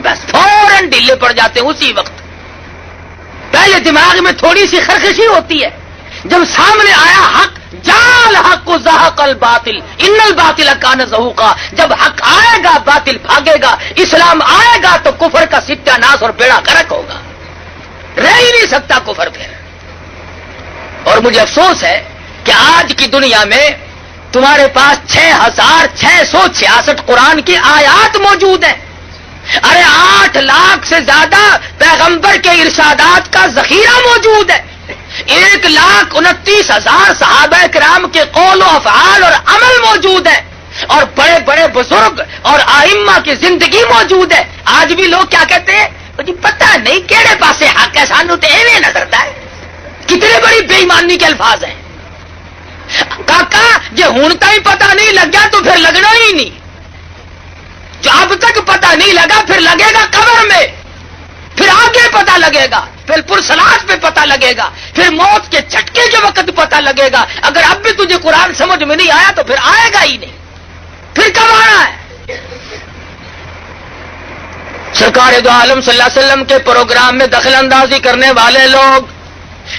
بس فوراً ڈھیلے پڑ جاتے ہیں اسی وقت. پہلے دماغ میں تھوڑی سی خرخشی ہوتی ہے, جب سامنے آیا حق, جال حق کو زہق الباطل ان الباطل کان زہوقا, جب حق آئے گا باطل بھاگے گا, اسلام آئے گا تو کفر کا ستیہ ناس اور بیڑا غرق ہوگا, رہ ہی نہیں سکتا کفر پھر. اور مجھے افسوس ہے کہ آج کی دنیا میں تمہارے پاس 6666 قرآن کی آیات موجود ہیں. ارے 8 لاکھ سے زیادہ پیغمبر کے ارشادات کا ذخیرہ موجود ہے. 1,29,000 صحابہ کرام کے قول و افعال اور عمل موجود ہے، اور بڑے بڑے بزرگ اور ائمہ کی زندگی موجود ہے. آج بھی لوگ کیا کہتے ہیں؟ جی پتہ نہیں کہڑے پاسے حق ہے، سانو تو ایویں نظرتا ہے. کتنے بڑی بے ایمانی کے الفاظ ہیں. کاکا جی ہوں تھی پتہ نہیں لگا تو پھر لگنا ہی نہیں. جو اب تک پتہ نہیں لگا پھر لگے گا قبر میں، پھر آگے پتہ لگے گا، پھر پرسلات پہ پتہ لگے گا، پھر موت کے جھٹکے کے وقت پتہ لگے گا. اگر اب بھی تجھے قرآن سمجھ میں نہیں آیا تو پھر آئے گا ہی نہیں، پھر کب آنا ہے؟ سرکار دو عالم صلی اللہ علیہ وسلم کے پروگرام میں دخل اندازی کرنے والے لوگ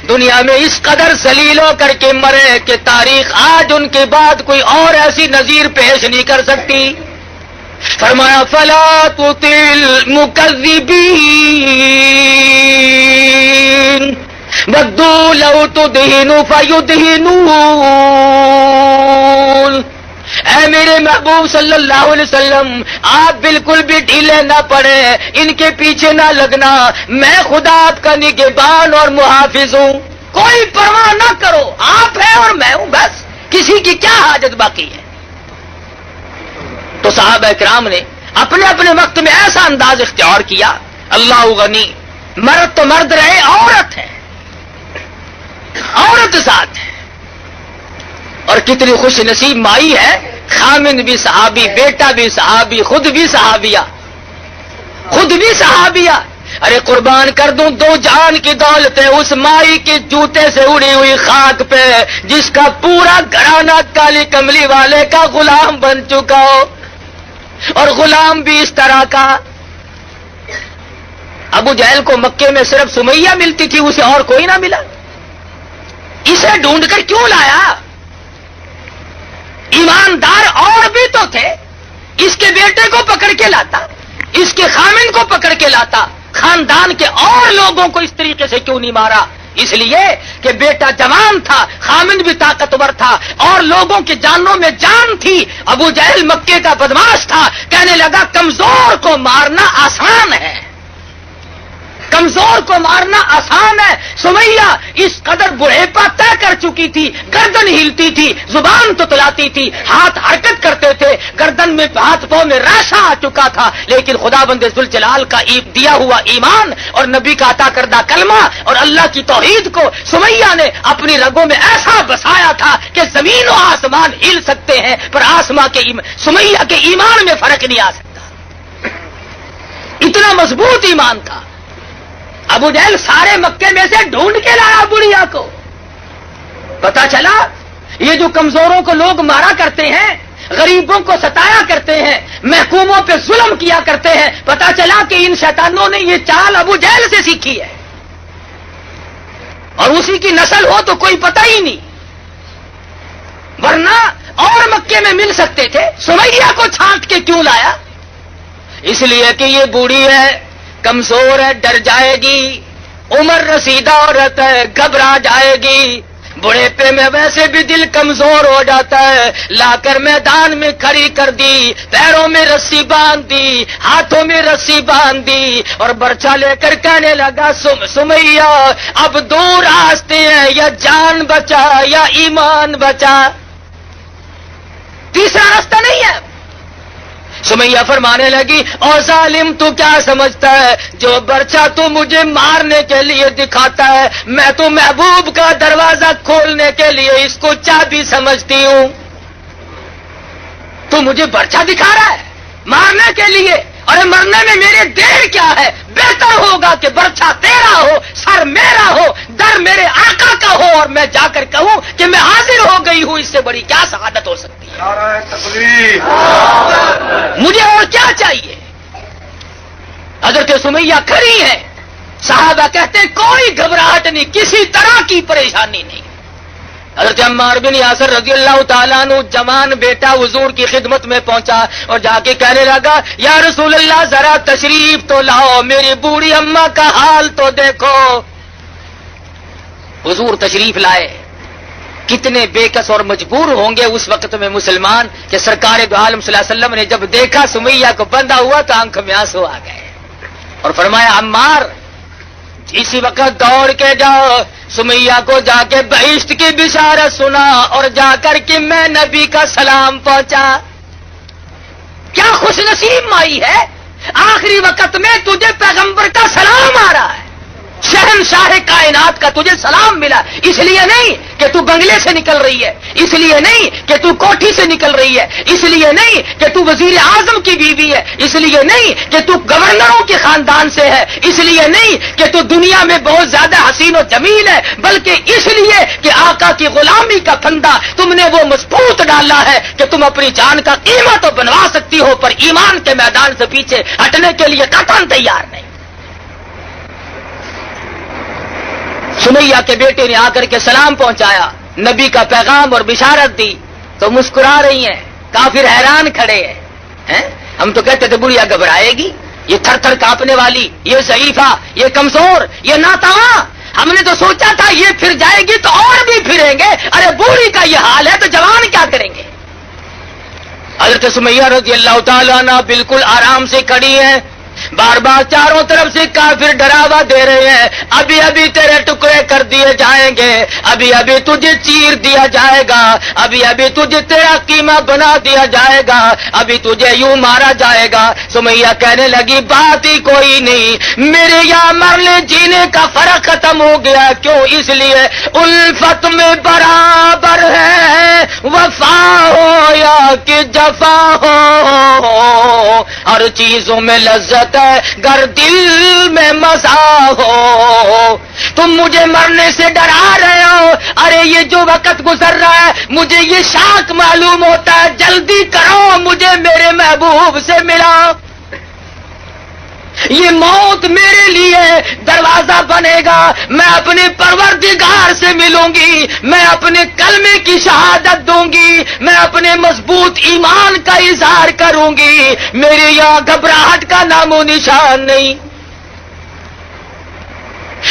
دنیا میں اس قدر ذلیل ہو کر کے مرے کہ تاریخ آج ان کے بعد کوئی اور ایسی نظیر پیش نہیں کر سکتی. فرمایا فلا تطع المکذبین ودوا لو تدہن فیدہنون. اے میرے محبوب صلی اللہ علیہ وسلم، آپ بالکل بھی ڈھیلے نہ پڑے، ان کے پیچھے نہ لگنا. میں خدا آپ کا نگہبان اور محافظ ہوں، کوئی پرواہ نہ کرو، آپ ہیں اور میں ہوں، بس کسی کی کیا حاجت باقی ہے. تو صحابہ کرام نے اپنے اپنے وقت میں ایسا انداز اختیار کیا. اللہ غنی، مرد تو مرد رہے، عورت ہے، عورت ذات ہے. اور کتنی خوش نصیب مائی ہے، خامند بھی صحابی، بیٹا بھی صحابی، خود بھی صحابیہ، خود بھی صحابیہ. ارے قربان کر دوں دو جان کی دولت ہے اس مائی کے جوتے سے اڑی ہوئی خاک پہ، جس کا پورا گھرانہ کالی کملی والے کا غلام بن چکا ہو، اور غلام بھی اس طرح کا. ابو جہل کو مکے میں صرف سمیہ ملتی تھی، اسے اور کوئی نہ ملا. اسے ڈھونڈ کر کیوں لایا؟ ایماندار اور بھی تو تھے، اس کے بیٹے کو پکڑ کے لاتا، اس کے خامن کو پکڑ کے لاتا، خاندان کے اور لوگوں کو اس طریقے سے کیوں نہیں مارا؟ اس لیے کہ بیٹا جوان تھا، خامن بھی طاقتور تھا، اور لوگوں کی جانوں میں جان تھی. ابو جہل مکے کا بدماش تھا، کہنے لگا کمزور کو مارنا آسان ہے، کمزور کو مارنا آسان ہے. سمیہ اس قدر بڑھیپا طے کر چکی تھی، گردن ہلتی تھی، زبان تتلاتی تھی، ہاتھ حرکت کرتے تھے، گردن میں ہاتھ پاؤں میں ریشہ آ چکا تھا، لیکن خدا بند ذوالجلال کا دیا ہوا ایمان اور نبی کا عطا کردہ کلمہ اور اللہ کی توحید کو سمیہ نے اپنی رگوں میں ایسا بسایا تھا کہ زمین و آسمان ہل سکتے ہیں، پر آسمان کے سمیہ کے ایمان میں فرق نہیں آ سکتا. اتنا مضبوط ایمان تھا. ابو جہل سارے مکے میں سے ڈھونڈ کے لایا بڑھیا کو. پتا چلا یہ جو کمزوروں کو لوگ مارا کرتے ہیں، غریبوں کو ستایا کرتے ہیں، محکوموں پہ ظلم کیا کرتے ہیں، پتا چلا کہ ان شیطانوں نے یہ چال ابو جہل سے سیکھی ہے، اور اسی کی نسل ہو تو کوئی پتہ ہی نہیں، ورنہ اور مکے میں مل سکتے تھے. سمیہ کو چھانٹ کے کیوں لایا؟ اس لیے کہ یہ بوڑھی ہے، کمزور ہے، ڈر جائے گی، عمر رسیدہ عورت ہے، گھبرا جائے گی، بڑھیپے میں ویسے بھی دل کمزور ہو جاتا ہے. لا کر میدان میں کھڑی کر دی، پیروں میں رسی باندھ دی، ہاتھوں میں رسی باندھ دی، اور برچا لے کر کہنے لگا سمیہ اب دو راستے ہیں، یا جان بچا یا ایمان بچا، تیسرا راستہ نہیں ہے. سمیہ فرمانے لگی اور ظالم تو کیا سمجھتا ہے، جو برچا تو مجھے مارنے کے لیے دکھاتا ہے، میں تو محبوب کا دروازہ کھولنے کے لیے اس کو چابی سمجھتی ہوں. تو مجھے برچا دکھا رہا ہے مارنے کے لیے، اور مرنے میں میرے دیر کیا ہے؟ بہتر ہوگا کہ برچا تیرا ہو، سر میرا ہو، در میرے آقا کا ہو، اور میں جا کر کہوں کہ میں حاضر ہو گئی ہوں. اس سے بڑی کیا سعادت ہو سکتی ہے؟ مجھے اور کیا چاہیے؟ حضرت سمیہ کھڑی ہے، صحابہ کہتے ہیں کوئی گھبراہٹ نہیں، کسی طرح کی پریشانی نہیں. حضرت عمار بن یاسر رضی اللہ تعالیٰ عنہ جوان بیٹا حضور کی خدمت میں پہنچا اور جا کے کہنے لگا یا رسول اللہ ذرا تشریف تو لاؤ، میری بوڑھی اماں کا حال تو دیکھو. حضور تشریف لائے. کتنے بے کس اور مجبور ہوں گے اس وقت میں مسلمان کہ سرکار دو عالم صلی اللہ علیہ وسلم نے جب دیکھا سمیہ کو بندھا ہوا تو آنکھ میں آنسو آ گئے، اور فرمایا عمار اسی وقت دوڑ کے جاؤ سمیہ کو جا کے بہشت کی بشارت سنا اور جا کر کے میں نبی کا سلام پہنچا. کیا خوش نصیب مائی ہے، آخری وقت میں تجھے پیغمبر کا سلام آ رہا ہے، شہنشاہ کائنات کا تجھے سلام ملا. اس لیے نہیں کہ تو بنگلے سے نکل رہی ہے، اس لیے نہیں کہ تو کوٹھی سے نکل رہی ہے، اس لیے نہیں کہ تو وزیر اعظم کی بیوی ہے، اس لیے نہیں کہ تو گورنروں کے خاندان سے ہے، اس لیے نہیں کہ تو دنیا میں بہت زیادہ حسین و جمیل ہے، بلکہ اس لیے کہ آقا کی غلامی کا پھندا تم نے وہ مضبوط ڈالا ہے کہ تم اپنی جان کا قیمت تو بنوا سکتی ہو، پر ایمان کے میدان سے پیچھے ہٹنے کے لیے قطعاً تیار نہیں. سمیہ کے بیٹے نے آ کر کے سلام پہنچایا، نبی کا پیغام اور بشارت دی تو مسکرا رہی ہیں. کافر حیران کھڑے ہیں. ہم تو کہتے تھے بڑھیا گھبرائے گی، یہ تھر تھر کانپنے والی، یہ ضعیفہ، یہ کمزور، یہ ناتواں. ہم نے تو سوچا تھا یہ پھر جائے گی تو اور بھی پھریں گے. ارے بوڑھی کا یہ حال ہے تو جوان کیا کریں گے. حضرت سمیہ رضی اللہ تعالیٰ عنہ بالکل آرام سے کھڑی ہیں. بار بار چاروں طرف سے کافر ڈراوا دے رہے ہیں، ابھی ابھی تیرے ٹکڑے کر دیے جائیں گے، ابھی ابھی تجھے چیر دیا جائے گا، ابھی ابھی تجھے تیرا قیمہ بنا دیا جائے گا، ابھی تجھے یوں مارا جائے گا. سمیہ کہنے لگی بات ہی کوئی نہیں، میرے یہاں مرنے جینے کا فرق ختم ہو گیا. کیوں؟ اس لیے الفت میں برابر ہے، وفا ہو یا کہ جفا ہو، ہر چیزوں میں لذت گر دل میں مزہ ہو. تم مجھے مرنے سے ڈرا رہے ہو، ارے یہ جو وقت گزر رہا ہے مجھے یہ شاک معلوم ہوتا ہے، جلدی کرو مجھے میرے محبوب سے ملا. یہ موت میرے لیے دروازہ بنے گا، میں اپنے پروردگار سے ملوں گی، میں اپنے کلمے کی شہادت دوں گی، میں اپنے مضبوط ایمان کا اظہار کروں گی. میرے یہاں گھبراہٹ کا نام و نشان نہیں.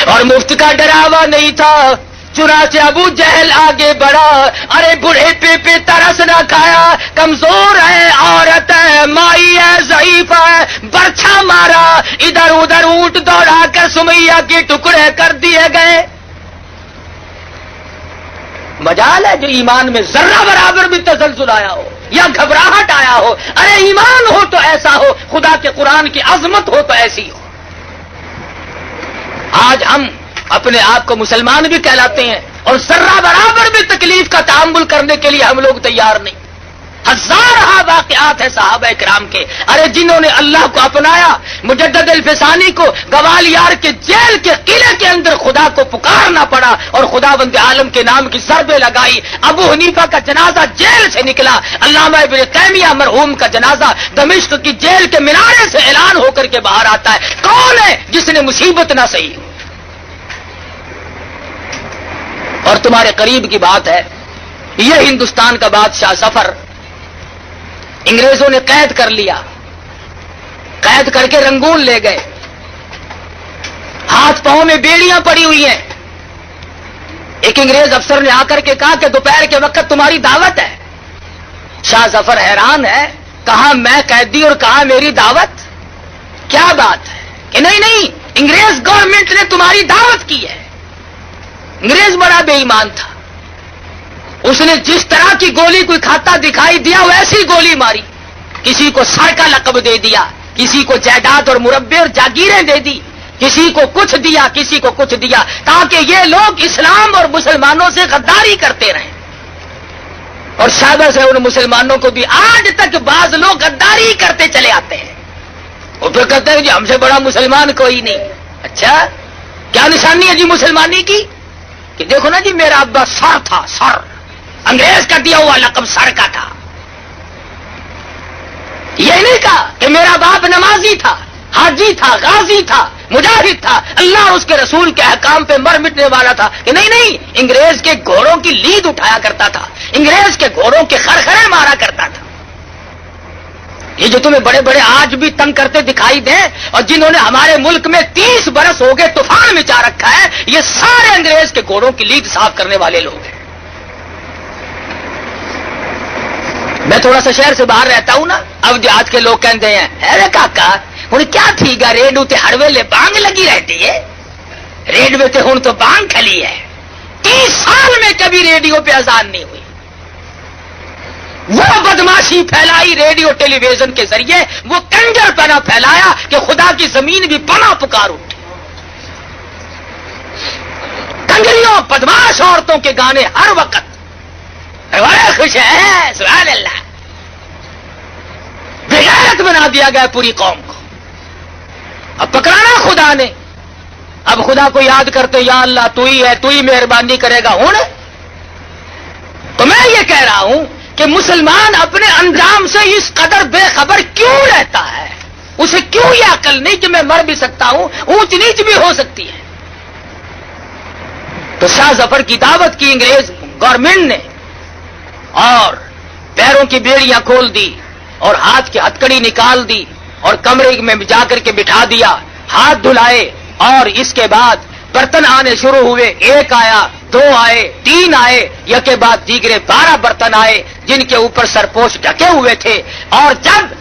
اور مفت کا ڈراوا نہیں تھا. چنانچہ ابو جہل آگے بڑھا، ارے بڑھے پہ ترس نہ کھایا، کمزور ہے، عورت ہے، مائی ہے، ضعیف ہے، برچھا مارا، ادھر ادھر اونٹ دوڑا کر سمیہ کے ٹکڑے کر دیے گئے. مجال ہے جو ایمان میں ذرہ برابر بھی تزلزل آیا ہو یا گھبراہٹ آیا ہو، ارے ایمان ہو تو ایسا ہو، خدا کے قرآن کی عظمت ہو تو ایسی ہو. آج ہم اپنے آپ کو مسلمان بھی کہلاتے ہیں اور ذرہ برابر بھی تکلیف کا تحمل کرنے کے لیے ہم لوگ تیار نہیں. ہزارہ واقعات ہیں صحابہ کرام کے، ارے جنہوں نے اللہ کو اپنایا. مجدد الفسانی کو گوالیار کے جیل کے قلعے کے اندر خدا کو پکارنا پڑا اور خداوند عالم کے نام کی ضربیں لگائی. ابو حنیفہ کا جنازہ جیل سے نکلا، علامہ ابن تیمیہ مرحوم کا جنازہ دمشق کی جیل کے مینارے سے اعلان ہو کر کے باہر آتا ہے. کون ہے جس نے مصیبت نہ سہی؟ اور تمہارے قریب کی بات ہے، یہ ہندوستان کا بادشاہ ظفر انگریزوں نے قید کر لیا، قید کر کے رنگون لے گئے، ہاتھ پاؤں میں بیڑیاں پڑی ہوئی ہیں. ایک انگریز افسر نے آ کر کے کہا کہ دوپہر کے وقت تمہاری دعوت ہے. شاہ ظفر حیران ہے، کہا میں قیدی اور کہا میری دعوت؟ کیا بات ہے کہ نہیں انگریز گورنمنٹ نے تمہاری دعوت کی ہے. انگریز بڑا بے ایمان تھا، اس نے جس طرح کی گولی کوئی کھاتا دکھائی دیا ویسی گولی ماری. کسی کو سر کا لقب دے دیا، کسی کو جائیداد اور مربے اور جاگیریں دے دی، کسی کو کچھ دیا، کسی کو کچھ دیا، تاکہ یہ لوگ اسلام اور مسلمانوں سے غداری کرتے رہیں. اور شاباش سے ان مسلمانوں کو بھی آج تک بعض لوگ غداری کرتے چلے آتے ہیں. وہ پھر کہتے ہیں جی ہم سے بڑا مسلمان کوئی نہیں. اچھا کیا نشانی ہے جی مسلمانی کی؟ کہ دیکھو نا جی میرا ابا سر تھا، سر، انگریز کا دیا ہوا لقب سر کا تھا. یہ نہیں کہا کہ میرا باپ نمازی تھا، حاجی تھا، غازی تھا، مجاہد تھا، اللہ اور اس کے رسول کے احکام پہ مر مٹنے والا تھا. کہ نہیں انگریز کے گھوڑوں کی لید اٹھایا کرتا تھا، انگریز کے گھوڑوں کے خرخرے مارا کرتا تھا. یہ جو تمہیں بڑے بڑے آج بھی تنگ کرتے دکھائی دیں اور جنہوں نے ہمارے ملک میں 30 برس ہو گئے طوفان مچا رکھا ہے، یہ سارے انگریز کے گھوڑوں کی لید صاف کرنے والے لوگ ہیں. میں تھوڑا سا شہر سے باہر رہتا ہوں نا، اب دیہات کے لوگ کہتے ہیں ارے کاکا ہوں کیا تھی گا ریڈو تے ہر ویلے بانگ لگی رہتی ہے، ریڈوے تے ہوں تو بانگ کھلی ہے. 30 سال میں کبھی ریڈیو پہ اذان نہیں ہوئی. وہ بدماشی پھیلائی ریڈیو ٹیلی ویژن کے ذریعے، وہ کنجر پنا پھیلایا کہ خدا کی زمین بھی پناہ پکار اٹھی. کنجریوں بدماش عورتوں کے گانے ہر وقت. بڑے خوش ہیں، سبحان اللہ. بغیرت بنا دیا گیا پوری قوم کو. اب پکڑانا خدا نے. اب خدا کو یاد کرتے، یا اللہ تو ہی ہے، تو ہی مہربانی کرے گا. ہوں تو میں یہ کہہ رہا ہوں کہ مسلمان اپنے انجام سے اس قدر بے خبر کیوں رہتا ہے؟ اسے کیوں یہ عقل نہیں کہ میں مر بھی سکتا ہوں، اونچ نیچ بھی ہو سکتی ہے؟ تو شاہ ظفر کی دعوت کی انگریز گورنمنٹ نے، اور پیروں کی بیڑیاں کھول دی اور ہاتھ کی ہتکڑی نکال دی اور کمرے میں جا کر کے بٹھا دیا. ہاتھ دھلائے اور اس کے بعد برتن آنے شروع ہوئے. 1 آیا، 2 آئے، 3 آئے، یکے بعد دیگرے 12 برتن آئے جن کے اوپر سرپوش ڈھکے ہوئے تھے. اور جب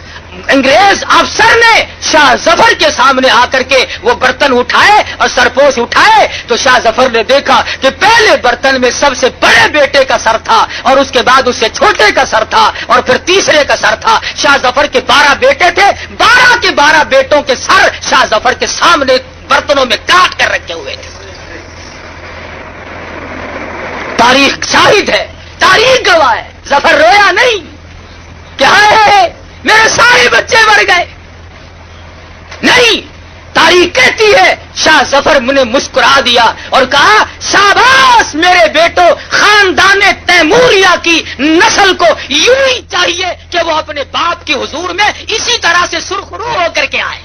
انگریز افسر نے شاہ ظفر کے سامنے آ کر کے وہ برتن اٹھائے اور سرپوش اٹھائے تو شاہ ظفر نے دیکھا کہ پہلے برتن میں سب سے بڑے بیٹے کا سر تھا اور اس کے بعد اس سے چھوٹے کا سر تھا اور پھر تیسرے کا سر تھا. شاہ ظفر کے 12 بیٹے تھے، 12 کے 12 بیٹوں کے سر شاہ ظفر کے سامنے برتنوں میں کاٹ کر رکھے ہوئے تھے. تاریخ شاہد ہے، تاریخ گواہ ہے. ظفر رویا نہیں کہ ہائے میرے سارے بچے مر گئے. نہیں، تاریخ کہتی ہے شاہ ظفر نے مسکرا دیا اور کہا شاباش میرے بیٹو، خاندان تیموریہ کی نسل کو یوں ہی چاہیے کہ وہ اپنے باپ کے حضور میں اسی طرح سے سرخرو ہو کر کے آئے.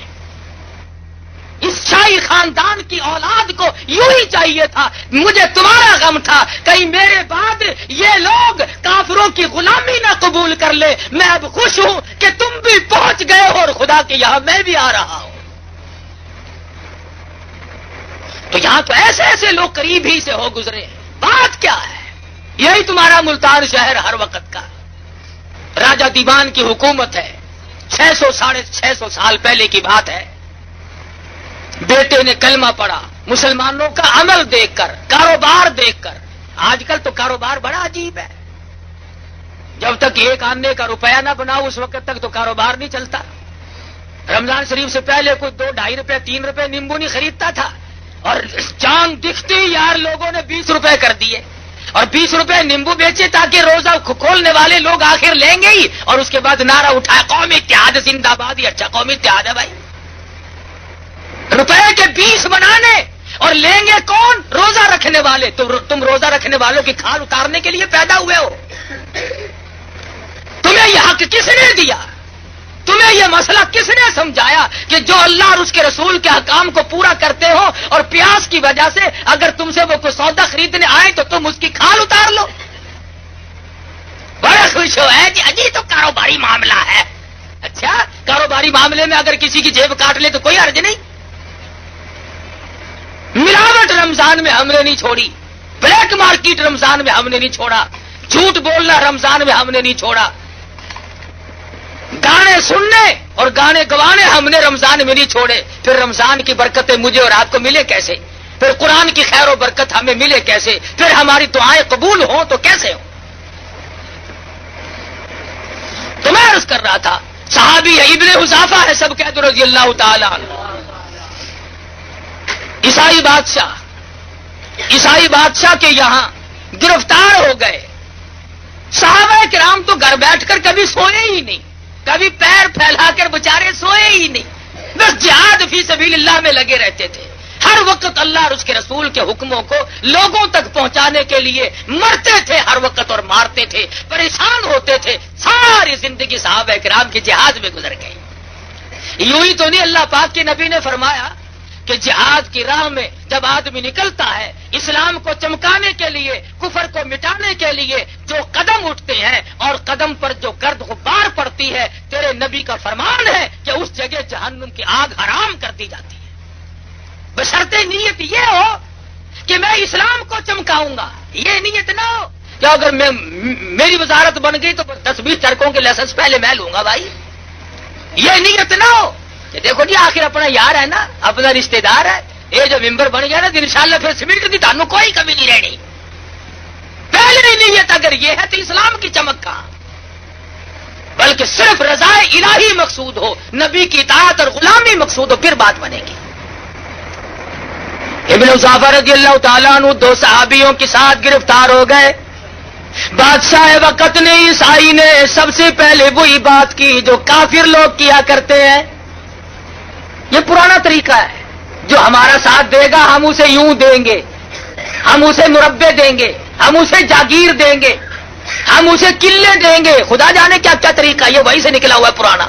اس شاہی خاندان کی اولاد کو یوں ہی چاہیے تھا. مجھے تمہارا غم تھا کہیں میرے بعد یہ لوگ کافروں کی غلامی نہ قبول کر لے. میں اب خوش ہوں کہ تم بھی پہنچ گئے ہو اور خدا کے یہاں میں بھی آ رہا ہوں. تو یہاں تو ایسے ایسے لوگ قریب ہی سے ہو گزرے. بات کیا ہے؟ یہی تمہارا ملتان شہر ہر وقت کا. راجہ دیوان کی حکومت ہے. 600-650 سال پہلے کی بات ہے. بیٹے نے کلمہ پڑھا. مسلمانوں کا عمل دیکھ کر، کاروبار دیکھ کر. آج کل تو کاروبار بڑا عجیب ہے. جب تک 1 آنے کا روپیہ نہ بناؤ اس وقت تک تو کاروبار نہیں چلتا. رمضان شریف سے پہلے کوئی 2-2.5 روپے 3 روپے نیمبو نہیں خریدتا تھا اور چاند دکھتے ہی یار لوگوں نے 20 روپے کر دیے اور 20 روپے نیمبو بیچے تاکہ روزہ کھولنے والے لوگ آخر لیں گے ہی. اور اس کے بعد نعرہ اٹھایا قومی اتحاد زندہ باد. یہ اچھا قومی اتحاد ہے بھائی. روپے کے 20 بنانے اور لیں گے کون؟ روزہ رکھنے والے. تم روزہ رکھنے والوں کی کھال اتارنے کے لیے پیدا ہوئے ہو. تمہیں یہ حق کس نے دیا؟ تمہیں یہ مسئلہ کس نے سمجھایا کہ جو اللہ اور اس کے رسول کے حکام کو پورا کرتے ہو اور پیاس کی وجہ سے اگر تم سے وہ کوئی سودا خریدنے آئے تو تم اس کی کھال اتار لو؟ بڑا خوش ہو ہے کہ اجی تو کاروباری معاملہ ہے. اچھا، کاروباری معاملے میں اگر کسی کی جیب کاٹ لے تو کوئی حرج نہیں. ملاوٹ رمضان میں ہم نے نہیں چھوڑی. بلیک مارکیٹ رمضان میں ہم نے نہیں چھوڑا. جھوٹ بولنا رمضان میں ہم نے نہیں چھوڑا. گانے سننے اور گانے گوانے ہم نے رمضان میں نہیں چھوڑے. پھر رمضان کی برکتیں مجھے اور آپ کو ملے کیسے؟ پھر قرآن کی خیر و برکت ہمیں ملے کیسے؟ پھر ہماری دعائیں قبول ہوں تو کیسے ہو؟ تو میں عرض کر رہا تھا صحابی ہے، ابن حذافہ ہے سب کہتے رضی اللہ تعالی عنہ. عیسائی بادشاہ کے یہاں گرفتار ہو گئے. صحابہ کرام تو گھر بیٹھ کر کبھی سوئے ہی نہیں، کبھی پیر پھیلا کر بےچارے سوئے ہی نہیں. بس جہاد فی سبیل اللہ میں لگے رہتے تھے. ہر وقت اللہ اور اس کے رسول کے حکموں کو لوگوں تک پہنچانے کے لیے مرتے تھے ہر وقت اور مارتے تھے، پریشان ہوتے تھے. ساری زندگی صحابہ کرام کی جہاد میں گزر گئی. یوں ہی تو نہیں اللہ پاک کے نبی نے فرمایا کہ جہاد کی راہ میں جب آدمی نکلتا ہے اسلام کو چمکانے کے لیے، کفر کو مٹانے کے لیے جو قدم اٹھتے ہیں اور قدم پر جو گرد غبار پڑتی ہے، تیرے نبی کا فرمان ہے کہ اس جگہ جہنم کی آگ حرام کر دی جاتی ہے. بشرطے نیت یہ ہو کہ میں اسلام کو چمکاؤں گا. یہ نیت نہ ہو کہ اگر میری وزارت بن گئی تو 10-20 ٹرکوں کے لائسنس پہلے میں لوں گا. بھائی یہ نیت نہ ہو کہ دیکھو جی آخر اپنا یار ہے نا، اپنا رشتہ دار ہے، یہ جو ممبر بن گیا نا انشاءاللہ پھر سیمنٹ کی تانوں کوئی کمی نہیں رہنی. نہیں نیت اگر یہ ہے تو اسلام کی چمک کہاں؟ بلکہ صرف رضا الہی مقصود ہو، نبی کی اطاعت اور غلامی مقصود ہو، پھر بات بنے گی۔ ابن حذافہ رضی اللہ تعالیٰ عنہ 2 صحابیوں کے ساتھ گرفتار ہو گئے۔ بادشاہ وقت نے، عیسائی نے سب سے پہلے وہی بات کی جو کافر لوگ کیا کرتے ہیں۔ یہ پرانا طریقہ ہے، جو ہمارا ساتھ دے گا ہم اسے یوں دیں گے، ہم اسے مربے دیں گے، ہم اسے جاگیر دیں گے، ہم اسے قلعے دیں گے، خدا جانے کیا کیا طریقہ، یہ وہی سے نکلا ہوا ہے پرانا۔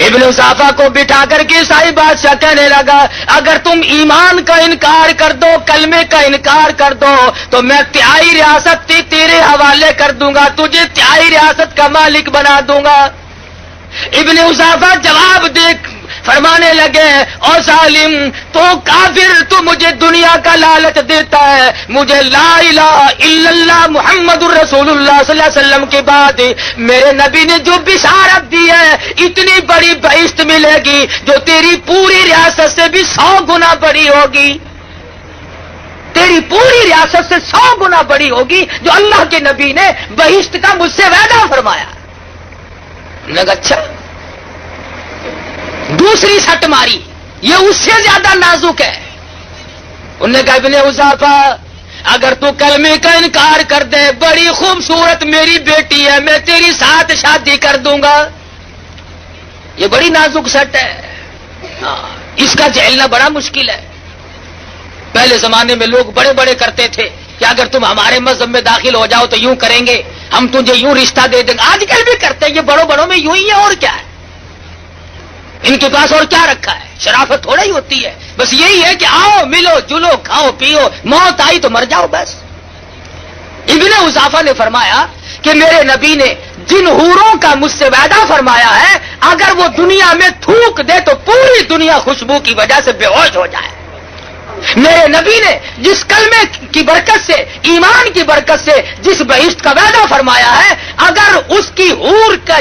ابن حذافہ کو بٹھا کر کے عیسائی بادشاہ کہنے لگا اگر تم ایمان کا انکار کر دو، کلمے کا انکار کر دو تو میں 3 ریاست تیرے حوالے کر دوں گا، تجھے 3 ریاست کا مالک بنا دوں گا۔ ابن حذافہ جواب دے فرمانے لگے او ظالم، تو کافر، تو مجھے دنیا کا لالچ دیتا ہے، مجھے لا الہ الا اللہ محمد الرسول اللہ صلی اللہ علیہ وسلم کے بعد میرے نبی نے جو بشارت دی ہے اتنی بڑی بہشت ملے گی جو تیری پوری ریاست سے بھی 100 گنا بڑی ہوگی، تیری پوری ریاست سے 100 گنا بڑی ہوگی جو اللہ کے نبی نے بہشت کا مجھ سے وعدہ فرمایا۔ لگا اچھا، دوسری سٹ ماری، یہ اس سے زیادہ نازک ہے۔ انہوں نے کہا ابن حذافہ اگر تو کلمے کا انکار کر دے، بڑی خوبصورت میری بیٹی ہے، میں تیری ساتھ شادی کر دوں گا۔ یہ بڑی نازک سٹ ہے، اس کا جھیلنا بڑا مشکل ہے۔ پہلے زمانے میں لوگ بڑے بڑے کرتے تھے کہ اگر تم ہمارے مذہب میں داخل ہو جاؤ تو یوں کریں گے، ہم تجھے یوں رشتہ دے دیں گے۔ آج کل بھی کرتے ہیں، یہ بڑوں بڑوں میں یوں ہی ہے، اور کیا ہے ان کے پاس، اور کیا رکھا ہے؟ شرافت تھوڑا ہی ہوتی ہے، بس یہی ہے کہ آؤ ملو جلو کھاؤ پیو، موت آئی تو مر جاؤ بس۔ ابن حذافہ نے فرمایا کہ میرے نبی نے جن حوروں کا مجھ سے وعدہ فرمایا ہے اگر وہ دنیا میں تھوک دے تو پوری دنیا خوشبو کی وجہ سے بے ہوش ہو جائے۔ میرے نبی نے جس کلمے کی برکت سے، ایمان کی برکت سے جس بہشت کا وعدہ فرمایا ہے اگر اس کی حور کا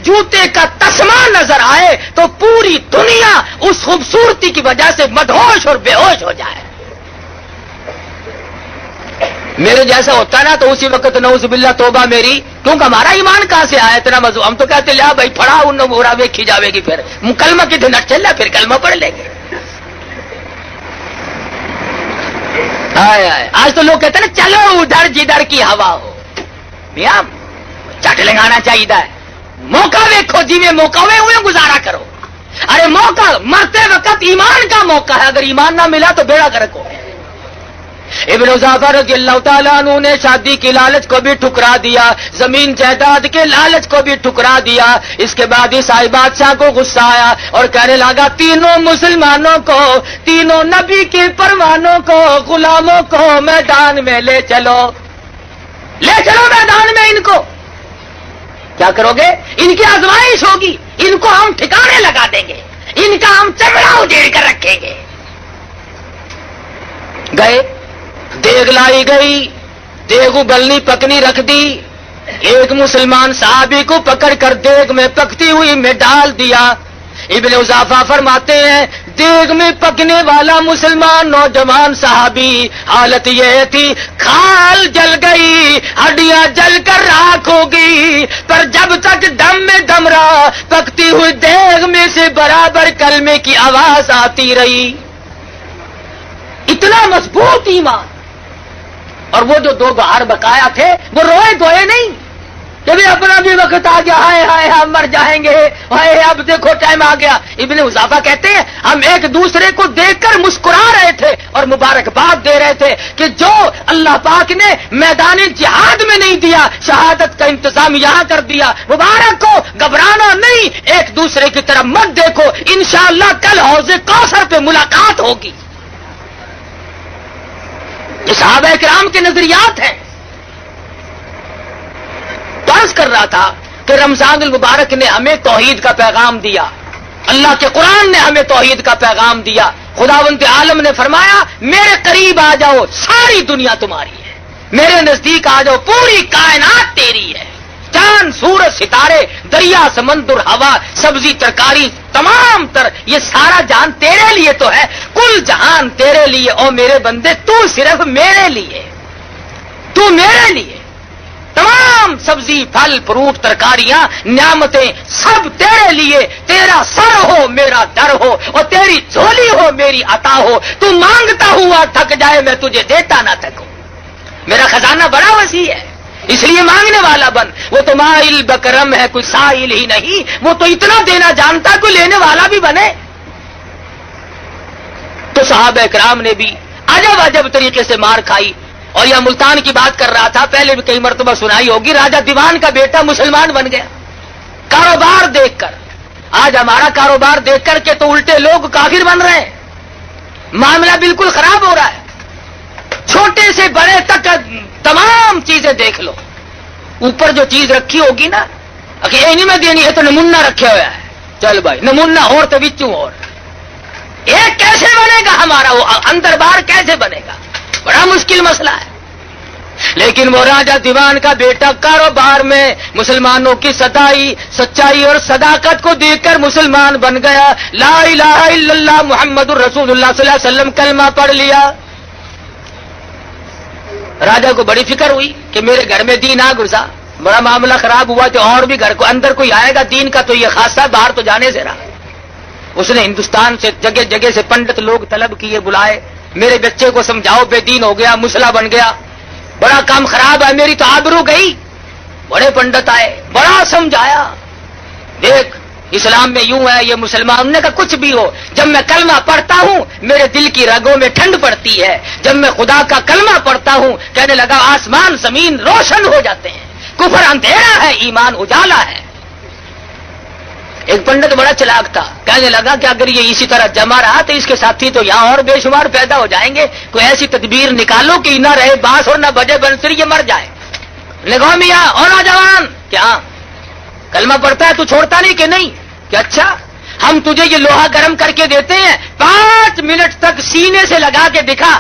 جوتے کا تسمہ نظر آئے تو پوری دنیا اس خوبصورتی کی وجہ سے مدہوش اور بے ہوش ہو جائے۔ میرے جیسا ہوتا نا تو اسی وقت نعوذ باللہ توبہ میری، کیونکہ ہمارا ایمان کہاں سے آیا اتنا مزو، ہم تو کہتے لیا بھائی پڑھا ان بورا ویکھی جاوے گی، پھر کلمہ کی دن چل رہا، پھر کلمہ پڑھ لیں گے۔ آج تو لوگ کہتے ہیں نا چلو ادھر جدھر کی ہوا ہو، میاں چٹ لگانا چاہیے، موقع ویکھو جی میں موقع ہوئے گزارا کرو۔ ارے موقع مرتے وقت ایمان کا موقع ہے، اگر ایمان نہ ملا تو بیڑا گرک ہو۔ ابن حذافہ رضی اللہ تعالیٰ عنہ نے شادی کی لالچ کو بھی ٹھکرا دیا، زمین جائیداد کے لالچ کو بھی ٹھکرا دیا۔ اس کے بعد عیسائی بادشاہ کو غصہ آیا اور کہنے لگا تینوں مسلمانوں کو، تینوں نبی کے پروانوں کو، غلاموں کو میدان میں لے چلو میدان میں۔ ان کو کیا کرو گے؟ ان کی آزمائش ہوگی، ان کو ہم ٹھکانے لگا دیں گے، ان کا ہم چمڑا اجیڑ کر رکھیں گے۔ گئے، دیگ لائی گئی، دیگ ابلنی پکنی رکھ دی، ایک مسلمان صحابی کو پکڑ کر دیگ میں پکتی ہوئی میں ڈال دیا۔ ابن حذافہ فرماتے ہیں دیگ میں پکنے والا مسلمان نوجوان صحابی حالت یہ تھی کھال جل گئی، ہڈیاں جل کر راکھ ہو گئی، پر جب تک دم میں دم رہا پکتی ہوئی دیگ میں سے برابر کلمے کی آواز آتی رہی۔ اتنا مضبوط ایمان۔ اور وہ جو 2 بہار بقایا تھے وہ روئے دھوئے نہیں کہ بھی اپنا بھی وقت آ گیا، ہائے ہائے ہم مر جائیں گے، ہائے اب دیکھو ٹائم آ گیا۔ ابن حذافہ کہتے ہیں ہم ایک دوسرے کو دیکھ کر مسکرا رہے تھے اور مبارکباد دے رہے تھے کہ جو اللہ پاک نے میدان جہاد میں نہیں دیا، شہادت کا انتظام یہاں کر دیا، مبارک کو گھبرانا نہیں، ایک دوسرے کی طرف مت دیکھو، انشاءاللہ کل حوض کوثر پہ ملاقات ہوگی۔ یہ صحابہ کرام کے نظریات ہیں۔ تو عرض کر رہا تھا کہ رمضان المبارک نے ہمیں توحید کا پیغام دیا، اللہ کے قرآن نے ہمیں توحید کا پیغام دیا۔ خداوند عالم نے فرمایا میرے قریب آ جاؤ، ساری دنیا تمہاری ہے، میرے نزدیک آ جاؤ، پوری کائنات تیری ہے، چاند سورج ستارے دریا سمندر ہوا سبزی ترکاری تمام تر یہ سارا جہان تیرے لیے تو ہے، کل جہان تیرے لیے، او میرے بندے تو صرف میرے لیے۔ تو میرے لیے تمام سبزی پھل فروٹ ترکاریاں نعمتیں سب تیرے لیے، تیرا سر ہو میرا در ہو اور تیری جھولی ہو میری عطا ہو، تو مانگتا ہوا تھک جائے میں تجھے دیتا نہ تھکوں، میرا خزانہ بڑا وسیع ہے اس لیے مانگنے والا بن، وہ تو مائل بکرم ہے کوئی سائل ہی نہیں، وہ تو اتنا دینا جانتا کوئی لینے والا بھی بنے۔ تو صحابہ کرام نے بھی عجب عجب طریقے سے مار کھائی، اور یہ ملتان کی بات کر رہا تھا، پہلے بھی کئی مرتبہ سنائی ہوگی، راجہ دیوان کا بیٹا مسلمان بن گیا کاروبار دیکھ کر۔ آج ہمارا کاروبار دیکھ کر کے تو الٹے لوگ کافر بن رہے ہیں، معاملہ بالکل خراب ہو رہا ہے، چھوٹے سے بڑے تک تمام چیزیں دیکھ لو، اوپر جو چیز رکھی ہوگی نا کہ اینی میں دینی ہے تو نمونہ رکھے ہوا ہے، چل بھائی نمونہ اور تو بچوں اور ایک کیسے بنے گا ہمارا، وہ اندر باہر کیسے بنے گا، بڑا مشکل مسئلہ ہے۔ لیکن وہ راجہ دیوان کا بیٹا کاروبار میں مسلمانوں کی سچائی اور صداقت کو دیکھ کر مسلمان بن گیا، لا الہ الا اللہ محمد الرسول اللہ صلی اللہ علیہ وسلم کلمہ پڑھ لیا۔ راجہ کو بڑی فکر ہوئی کہ میرے گھر میں دین آ گھسا، بڑا معاملہ خراب ہوا تو اور بھی گھر کو اندر کوئی آئے گا دین کا تو یہ خاصا، باہر تو جانے سے رہا۔ اس نے ہندوستان سے جگہ جگہ سے پنڈت لوگ طلب کیے، بلائے، میرے بچے کو سمجھاؤ، بے دین ہو گیا، مسلح بن گیا، بڑا کام خراب ہے، میری تو آبرو گئی۔ بڑے پنڈت آئے، بڑا سمجھایا، دیکھ اسلام میں یوں ہے، یہ مسلمان نے کہا کچھ بھی ہو، جب میں کلمہ پڑھتا ہوں میرے دل کی رگوں میں ٹھنڈ پڑتی ہے، جب میں خدا کا کلمہ پڑھتا ہوں کہنے لگا آسمان زمین روشن ہو جاتے ہیں، کفر اندھیرا ہے ایمان اجالا ہے۔ ایک پنڈت بڑا چلاک تھا، کہنے لگا کہ اگر یہ اسی طرح جمع رہا تو اس کے ساتھی تو یہاں اور بے شمار پیدا ہو جائیں گے، کوئی ایسی تدبیر نکالو کہ نہ رہے بانس اور نہ بجے بنسری، یہ مر جائے۔ لگا میاں اور نوجوان کیا کلمہ پڑھتا ہے تو چھوڑتا نہیں کہ نہیں؟ کہ اچھا ہم تجھے یہ لوہا گرم کر کے دیتے ہیں، 5 منٹ تک سینے سے لگا کے دکھا۔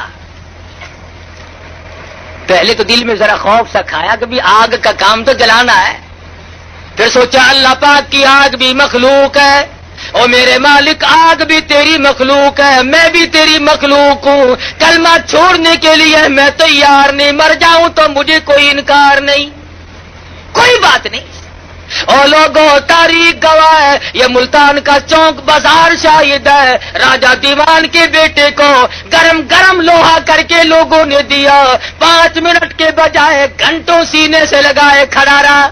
پہلے تو دل میں ذرا خوف سا کھایا کہ بھی آگ کا کام تو جلانا ہے، پھر سوچا اللہ پاک کی آگ بھی مخلوق ہے، اور میرے مالک آگ بھی تیری مخلوق ہے، میں بھی تیری مخلوق ہوں، کلمہ چھوڑنے کے لیے میں تیار نہیں، مر جاؤں تو مجھے کوئی انکار نہیں، کوئی بات نہیں۔ اور لوگوں تاریخ گواہ ہے، یہ ملتان کا چوک بازار شاہد ہے، راجہ دیوان کے بیٹے کو گرم گرم لوہا کر کے لوگوں نے دیا، 5 منٹ کے بجائے گھنٹوں سینے سے لگائے کھڑا رہا،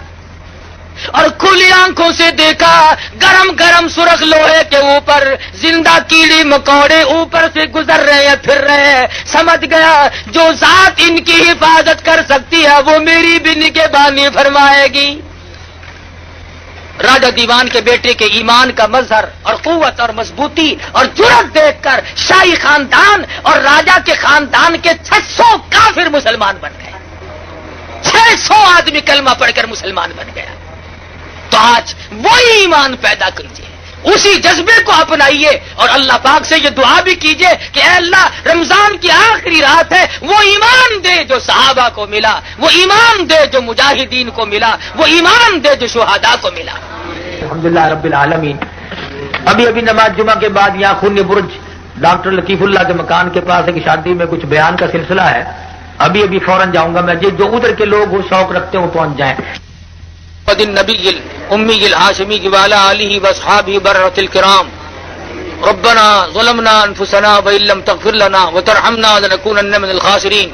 اور کھلی آنکھوں سے دیکھا گرم گرم سرخ لوہے کے اوپر زندہ کیڑی مکوڑے اوپر سے گزر رہے ہیں، پھر رہے ہیں۔ سمجھ گیا جو ذات ان کی حفاظت کر سکتی ہے وہ میری بھی نگہبانی فرمائے گی۔ راجہ دیوان کے بیٹے کے ایمان کا مظہر اور قوت اور مضبوطی اور جرأت دیکھ کر شاہی خاندان اور راجہ کے خاندان کے 600 کافر مسلمان بن گئے، 600 آدمی کلمہ پڑھ کر مسلمان بن گیا۔ تو آج وہی ایمان پیدا کیجیے، اسی جذبے کو اپنائیے، اور اللہ پاک سے یہ دعا بھی کیجیے کہ اے اللہ رمضان کی آخری رات ہے، وہ ایمان دے جو صحابہ کو ملا، وہ ایمان دے جو مجاہدین کو ملا، وہ ایمان دے جو شہداء کو ملا۔ الحمدللہ رب العالمین۔ ابھی نماز جمعہ کے بعد یہاں خون برج ڈاکٹر لطیف اللہ کے مکان کے پاس ایک شادی میں کچھ بیان کا سلسلہ ہے، ابھی فوراً جاؤں گا میں، جو ادھر کے لوگ وہ شوق رکھتے ہیں وہ پہنچ جائیں۔ النبی الامی الہاشمی وعلی آلہ واصحابہ بررۃ الکرام، ربنا ظلمنا انفسنا وان لم تغفر لنا وترحمنا لنكونن من الخاسرین،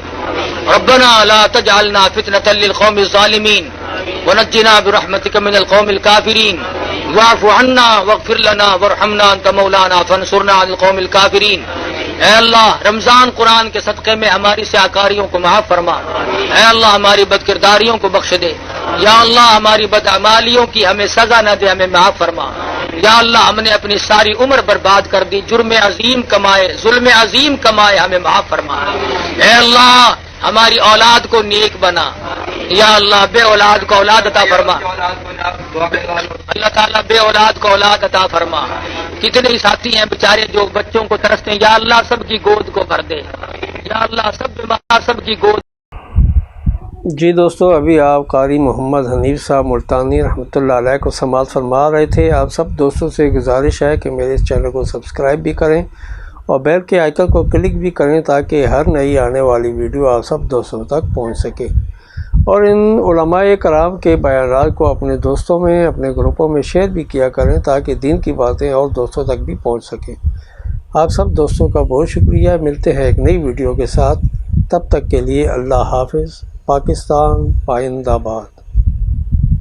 ربنا لا تجعلنا فتنة للقوم الظالمین ونجنا برحمتك من القوم الكافرین، واعف عنا واغفر لنا وارحمنا انت مولانا فانصرنا على القوم الكافرین۔ اے اللہ رمضان قرآن کے صدقے میں ہماری سیاکاریوں کو معاف فرما، اے اللہ ہماری بدکرداریوں کو بخش دے، یا اللہ ہماری بدعمالیوں کی ہمیں سزا نہ دے، ہمیں معاف فرما، یا اللہ ہم نے اپنی ساری عمر برباد کر دی، جرم عظیم کمائے، ظلم عظیم کمائے، ہمیں معاف فرما، اے اللہ ہماری اولاد کو نیک بنا، یا اللہ بے اولاد کو اولاد عطا فرما، اللہ تعالیٰ بے اولاد کو اولاد عطا فرما۔ کتنے ہی ساتھی ہیں بیچارے جو بچوں کو ترستے ہیں، یا اللہ سب کی گود کو بھر دے، یا اللہ سب کی گود۔ جی دوستو، ابھی آپ قاری محمد حنیف صاحب ملتانی رحمۃ اللہ علیہ کو سماعت فرما رہے تھے۔ آپ سب دوستوں سے گزارش ہے کہ میرے اس چینل کو سبسکرائب بھی کریں اور بیل کے آئیکن کو کلک بھی کریں تاکہ ہر نئی آنے والی ویڈیو آپ سب دوستوں تک پہنچ سکے، اور ان علماء کرام کے بیانات کو اپنے دوستوں میں، اپنے گروپوں میں شیئر بھی کیا کریں تاکہ دین کی باتیں اور دوستوں تک بھی پہنچ سکیں۔ آپ سب دوستوں کا بہت شکریہ۔ ملتے ہیں ایک نئی ویڈیو کے ساتھ، تب تک کے لیے اللہ حافظ۔ پاکستان پائندہ باد۔